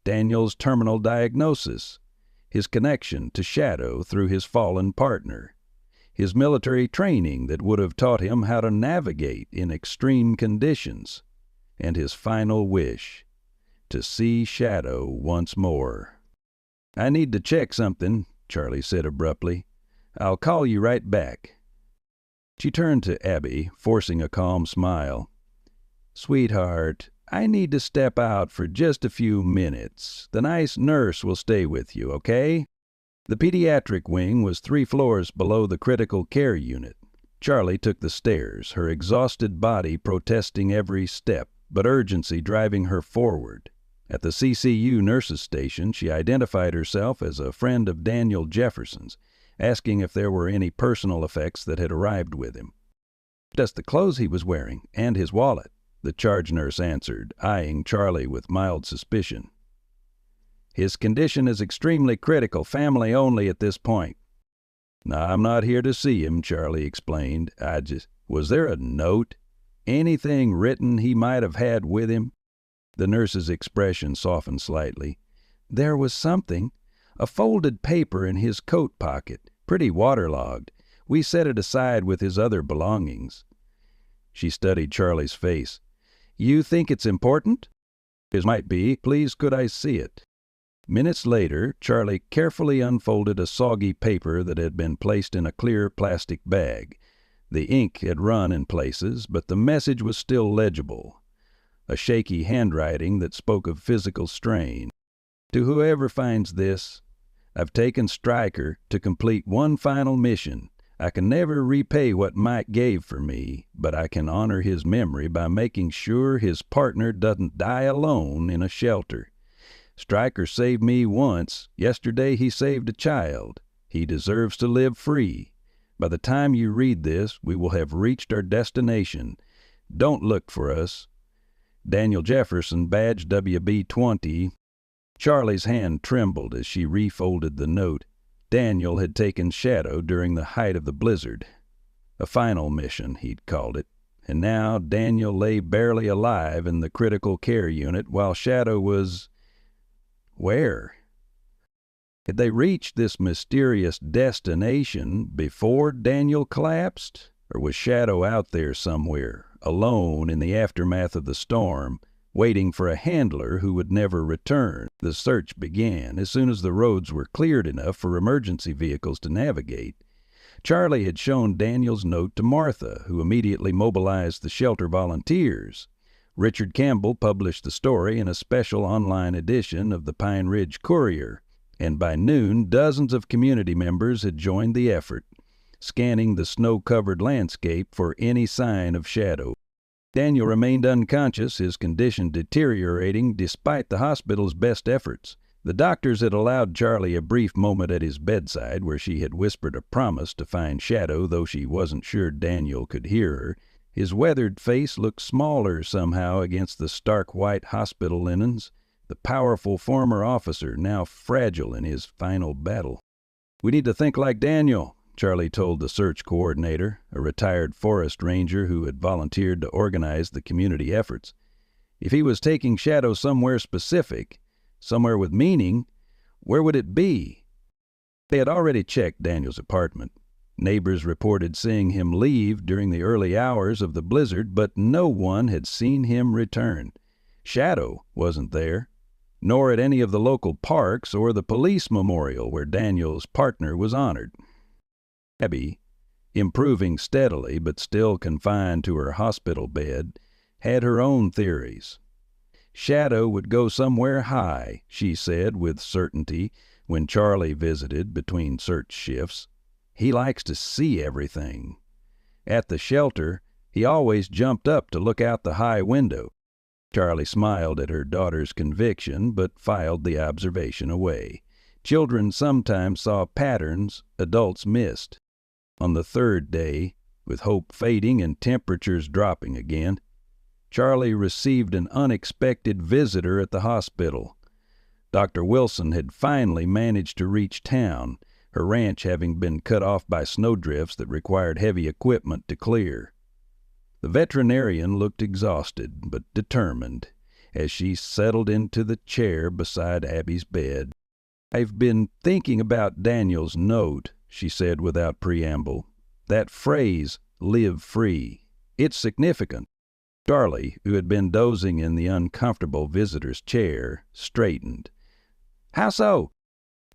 Daniel's terminal diagnosis, his connection to Shadow through his fallen partner. his military training that would have taught him how to navigate in extreme conditions, and his final wish, to see Shadow once more. "I need to check something," Charlie said abruptly. "I'll call you right back." She turned to Abby, forcing a calm smile. "Sweetheart, I need to step out for just a few minutes. The nice nurse will stay with you, okay?" The pediatric wing was 3 floors below the critical care unit. Charlie took the stairs, her exhausted body protesting every step, but urgency driving her forward. At the CCU nurses' station, she identified herself as a friend of Daniel Jefferson's, asking if there were any personal effects that had arrived with him. "Just the clothes he was wearing, and his wallet," the charge nurse answered, eyeing Charlie with mild suspicion. "His condition is extremely critical, family only at this point." "I'm not here to see him," Charlie explained. Was there a note? Anything written he might have had with him?" The nurse's expression softened slightly. "There was something. A folded paper in his coat pocket, pretty waterlogged. We set it aside with his other belongings." She studied Charlie's face. "You think it's important?" "It might be. Please, could I see it?" Minutes later, Charlie carefully unfolded a soggy paper that had been placed in a clear plastic bag. The ink had run in places, but the message was still legible. A shaky handwriting that spoke of physical strain. "To whoever finds this, I've taken Stryker to complete one final mission. I can never repay what Mike gave for me, but I can honor his memory by making sure his partner doesn't die alone in a shelter. Stryker saved me once. Yesterday he saved a child. He deserves to live free. By the time you read this, we will have reached our destination. Don't look for us. Daniel Jefferson, badge WB-20. Charlie's hand trembled as she refolded the note. Daniel had taken Shadow during the height of the blizzard. A final mission, he'd called it. And now Daniel lay barely alive in the critical care unit while Shadow was... where? Had they reached this mysterious destination before Daniel collapsed? Or was Shadow out there somewhere, alone in the aftermath of the storm, waiting for a handler who would never return? The search began as soon as the roads were cleared enough for emergency vehicles to navigate. Charlie had shown Daniel's note to Martha, who immediately mobilized the shelter volunteers. Richard Campbell published the story in a special online edition of the Pine Ridge Courier, and by noon dozens of community members had joined the effort, scanning the snow-covered landscape for any sign of Shadow. Daniel remained unconscious, his condition deteriorating despite the hospital's best efforts. The doctors had allowed Charlie a brief moment at his bedside where she had whispered a promise to find Shadow, though she wasn't sure Daniel could hear her. His weathered face looked smaller somehow against the stark white hospital linens, the powerful former officer now fragile in his final battle. "We need to think like Daniel," Charlie told the search coordinator, a retired forest ranger who had volunteered to organize the community efforts. "If he was taking Shadow somewhere specific, somewhere with meaning, where would it be?" They had already checked Daniel's apartment. Neighbors reported seeing him leave during the early hours of the blizzard, but no one had seen him return. Shadow wasn't there, nor at any of the local parks or the police memorial where Daniel's partner was honored. Abby, improving steadily but still confined to her hospital bed, had her own theories. Shadow would go somewhere high, she said with certainty when Charlie visited between search shifts. He likes to see everything. At the shelter, he always jumped up to look out the high window. Charlie smiled at her daughter's conviction, but filed the observation away. Children sometimes saw patterns adults missed. On the 3rd day, with hope fading and temperatures dropping again, Charlie received an unexpected visitor at the hospital. Dr. Wilson had finally managed to reach town, her ranch having been cut off by snowdrifts that required heavy equipment to clear. The veterinarian looked exhausted but determined as she settled into the chair beside Abby's bed. "I've been thinking about Daniel's note," she said without preamble. That phrase, live free, it's significant. Charlie, who had been dozing in the uncomfortable visitor's chair, straightened. How so?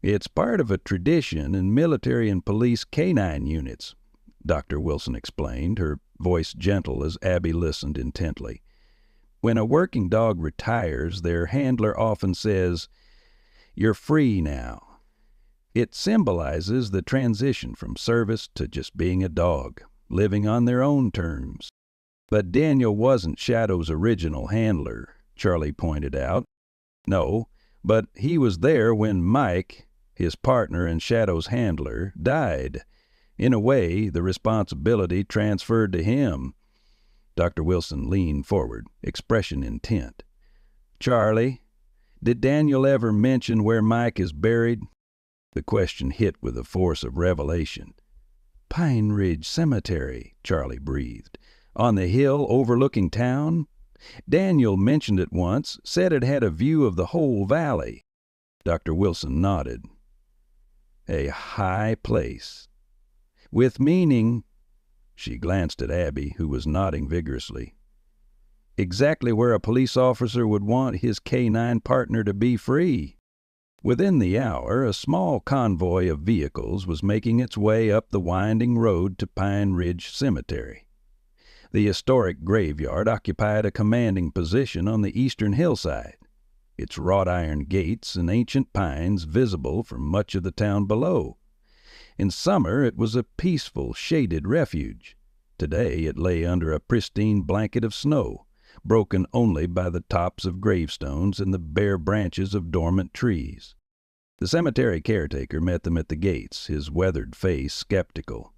It's part of a tradition in military and police canine units, Dr. Wilson explained, her voice gentle as Abby listened intently. When a working dog retires, their handler often says, "You're free now." It symbolizes the transition from service to just being a dog, living on their own terms. But Daniel wasn't Shadow's original handler, Charlie pointed out. No, but he was there when Mike, his partner and Shadow's handler, died. In a way, the responsibility transferred to him. Dr. Wilson leaned forward, expression intent. "Charlie, did Daniel ever mention where Mike is buried?" The question hit with the force of revelation. "Pine Ridge Cemetery," Charlie breathed. "On the hill overlooking town? Daniel mentioned it once, said it had a view of the whole valley." Dr. Wilson nodded. "A high place. With meaning." She glanced at Abby, who was nodding vigorously. "Exactly where a police officer would want his canine partner to be free." Within the hour, a small convoy of vehicles was making its way up the winding road to Pine Ridge Cemetery. The historic graveyard occupied a commanding position on the eastern hillside, its wrought iron gates and ancient pines visible from much of the town below. In summer it was a peaceful, shaded refuge. Today it lay under a pristine blanket of snow, broken only by the tops of gravestones and the bare branches of dormant trees. The cemetery caretaker met them at the gates, his weathered face skeptical.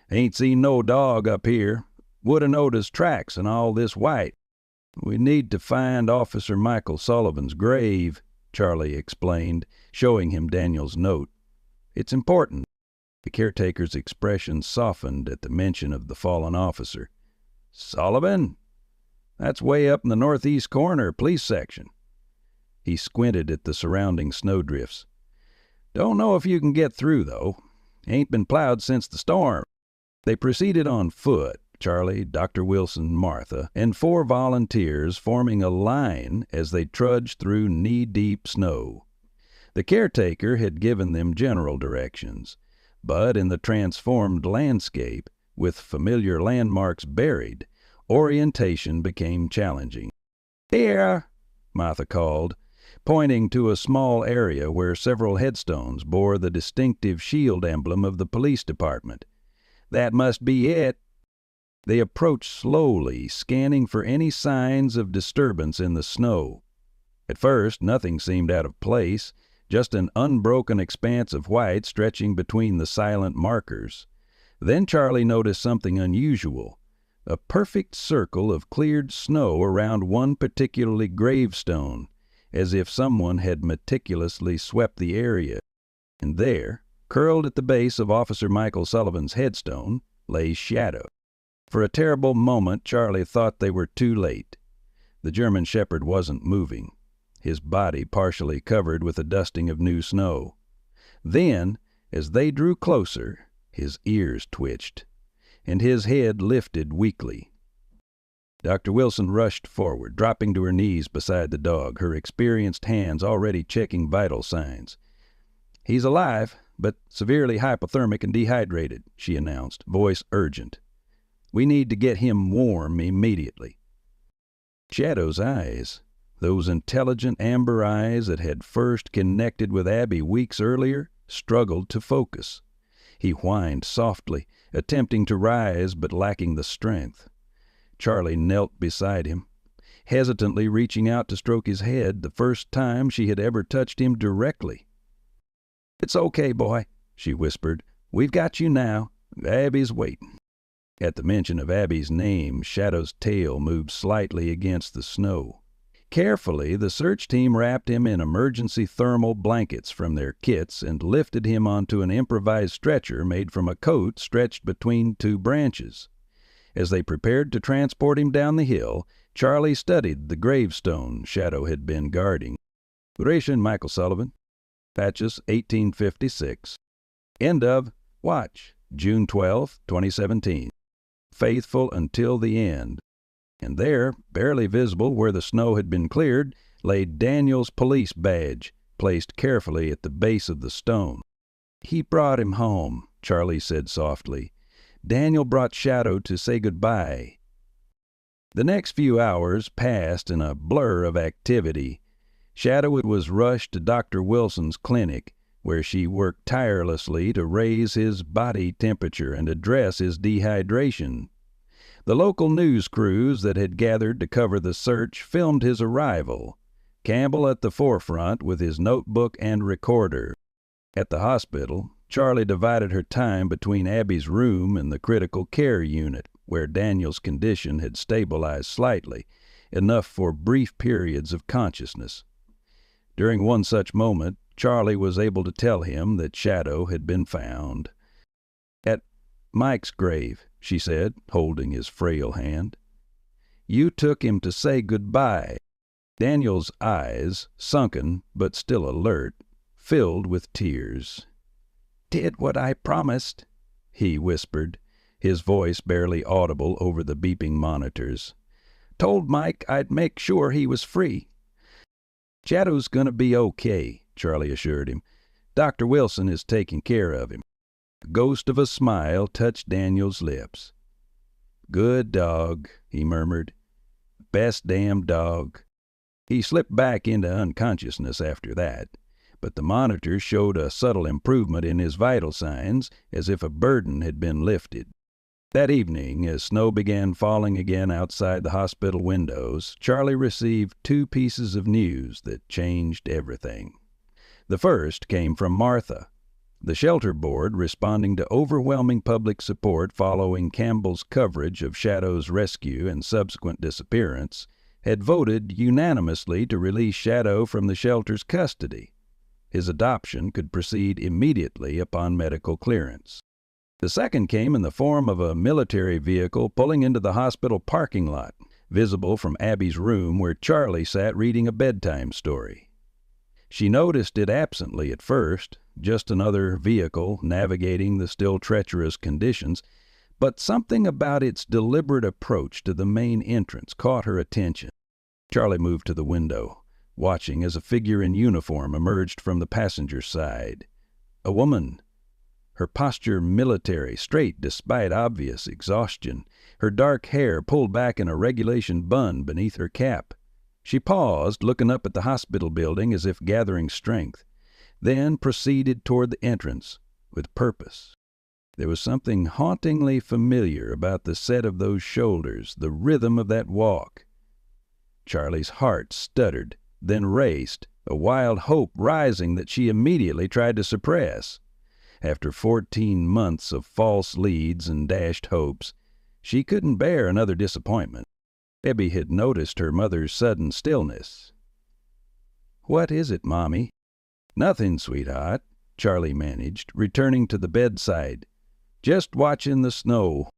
"Ain't seen no dog up here. Woulda knowed his tracks and all this white." "We need to find Officer Michael Sullivan's grave," Charlie explained, showing him Daniel's note. "It's important." The caretaker's expression softened at the mention of the fallen officer. "Sullivan? That's way up in the northeast corner, police section." He squinted at the surrounding snowdrifts. "Don't know if you can get through, though. Ain't been plowed since the storm." They proceeded on foot, Charlie, Dr. Wilson, Martha, and 4 volunteers forming a line as they trudged through knee-deep snow. The caretaker had given them general directions, but in the transformed landscape, with familiar landmarks buried, orientation became challenging. "Here," Martha called, pointing to a small area where several headstones bore the distinctive shield emblem of the police department. "That must be it." They approached slowly, scanning for any signs of disturbance in the snow. At first, nothing seemed out of place, just an unbroken expanse of white stretching between the silent markers. Then Charlie noticed something unusual, a perfect circle of cleared snow around one particularly gravestone, as if someone had meticulously swept the area. And there, curled at the base of Officer Michael Sullivan's headstone, lay Shadow. For a terrible moment, Charlie thought they were too late. The German Shepherd wasn't moving, his body partially covered with a dusting of new snow. Then, as they drew closer, his ears twitched, and his head lifted weakly. Dr. Wilson rushed forward, dropping to her knees beside the dog, her experienced hands already checking vital signs. "He's alive, but severely hypothermic and dehydrated," she announced, voice urgent. "We need to get him warm immediately." Shadow's eyes, those intelligent amber eyes that had first connected with Abby weeks earlier, struggled to focus. He whined softly, attempting to rise but lacking the strength. Charlie knelt beside him, hesitantly reaching out to stroke his head, the first time she had ever touched him directly. "It's okay, boy," she whispered. "We've got you now. Abby's waiting." At the mention of Abby's name, Shadow's tail moved slightly against the snow. Carefully, the search team wrapped him in emergency thermal blankets from their kits and lifted him onto an improvised stretcher made from a coat stretched between 2 branches. As they prepared to transport him down the hill, Charlie studied the gravestone Shadow had been guarding. "Duration Michael Sullivan. Patches 1856. End of. Watch. June 12, 2017. Faithful until the end. And there, barely visible where the snow had been cleared, lay Daniel's police badge, placed carefully at the base of the stone. "He brought him home," Charlie said softly. "Daniel brought Shadow to say goodbye." The next few hours passed in a blur of activity. Shadow was rushed to Dr. Wilson's clinic, where she worked tirelessly to raise his body temperature and address his dehydration. The local news crews that had gathered to cover the search filmed his arrival, Campbell at the forefront with his notebook and recorder. At the hospital, Charlie divided her time between Abby's room and the critical care unit, where Daniel's condition had stabilized slightly, enough for brief periods of consciousness. During one such moment, Charlie was able to tell him that Shadow had been found. "At Mike's grave," she said, holding his frail hand. "You took him to say goodbye." Daniel's eyes, sunken but still alert, filled with tears. "Did what I promised," he whispered, his voice barely audible over the beeping monitors. "Told Mike I'd make sure he was free." "Shadow's gonna be okay," Charlie assured him. "Dr. Wilson is taking care of him." The ghost of a smile touched Daniel's lips. "Good dog," he murmured. "Best damn dog." He slipped back into unconsciousness after that, but the monitors showed a subtle improvement in his vital signs, as if a burden had been lifted. That evening, as snow began falling again outside the hospital windows, Charlie received two pieces of news that changed everything. The first came from Martha. The shelter board, responding to overwhelming public support following Campbell's coverage of Shadow's rescue and subsequent disappearance, had voted unanimously to release Shadow from the shelter's custody. His adoption could proceed immediately upon medical clearance. The second came in the form of a military vehicle pulling into the hospital parking lot, visible from Abby's room where Charlie sat reading a bedtime story. She noticed it absently at first, just another vehicle navigating the still treacherous conditions, but something about its deliberate approach to the main entrance caught her attention. Charlie moved to the window, watching as a figure in uniform emerged from the passenger side. A woman. Her posture military, straight despite obvious exhaustion, her dark hair pulled back in a regulation bun beneath her cap. She paused, looking up at the hospital building as if gathering strength, then proceeded toward the entrance with purpose. There was something hauntingly familiar about the set of those shoulders, the rhythm of that walk. Charlie's heart stuttered, then raced, a wild hope rising that she immediately tried to suppress. After 14 months of false leads and dashed hopes, she couldn't bear another disappointment. Abby had noticed her mother's sudden stillness. "What is it, Mommy?" "Nothing, sweetheart," Charlie managed, returning to the bedside. "Just watching the snow."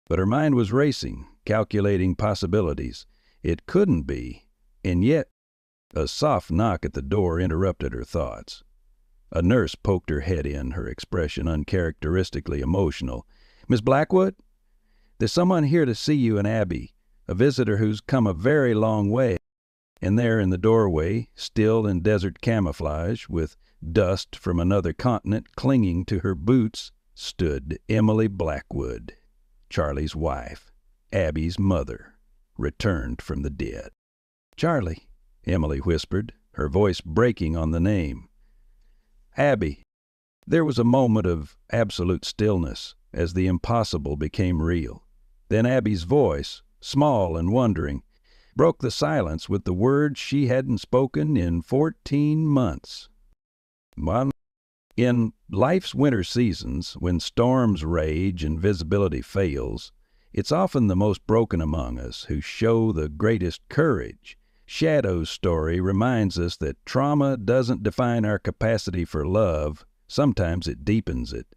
But her mind was racing, calculating possibilities. It couldn't be, and yet a soft knock at the door interrupted her thoughts. A nurse poked her head in, her expression uncharacteristically emotional. "Miss Blackwood? There's someone here to see you and Abby, a visitor who's come a very long way." And there in the doorway, still in desert camouflage, with dust from another continent clinging to her boots, stood Emily Blackwood, Charlie's wife, Abby's mother, returned from the dead. "Charlie," Emily whispered, her voice breaking on the name. "Abby." There was a moment of absolute stillness as the impossible became real. Then Abby's voice, small and wondering, broke the silence with the words she hadn't spoken in 14 months. "Mom, in life's winter seasons, when storms rage and visibility fails, it's often the most broken among us who show the greatest courage. Shadow's story reminds us that trauma doesn't define our capacity for love. Sometimes it deepens it.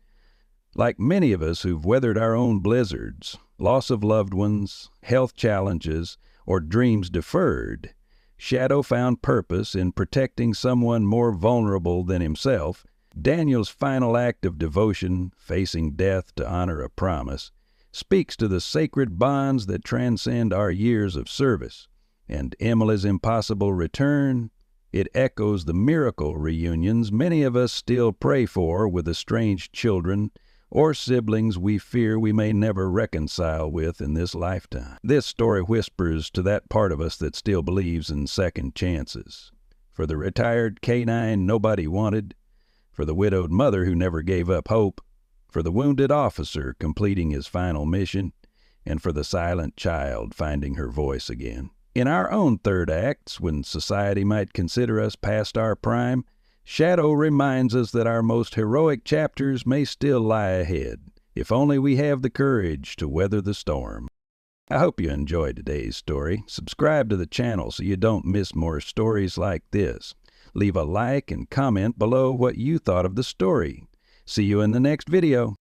Like many of us who've weathered our own blizzards, loss of loved ones, health challenges, or dreams deferred, Shadow found purpose in protecting someone more vulnerable than himself Daniel's final act of devotion, facing death to honor a promise, speaks to the sacred bonds that transcend our years of service, and Emily's impossible return, it echoes the miracle reunions many of us still pray for with estranged children or siblings we fear we may never reconcile with in this lifetime. This story whispers to that part of us that still believes in second chances. For the retired canine nobody wanted, for the widowed mother who never gave up hope, for the wounded officer completing his final mission, and for the silent child finding her voice again. In our own third acts, when society might consider us past our prime, Shadow reminds us that our most heroic chapters may still lie ahead, if only we have the courage to weather the storm. I hope you enjoyed today's story. Subscribe to the channel so you don't miss more stories like this. Leave a like and comment below what you thought of the story. See you in the next video.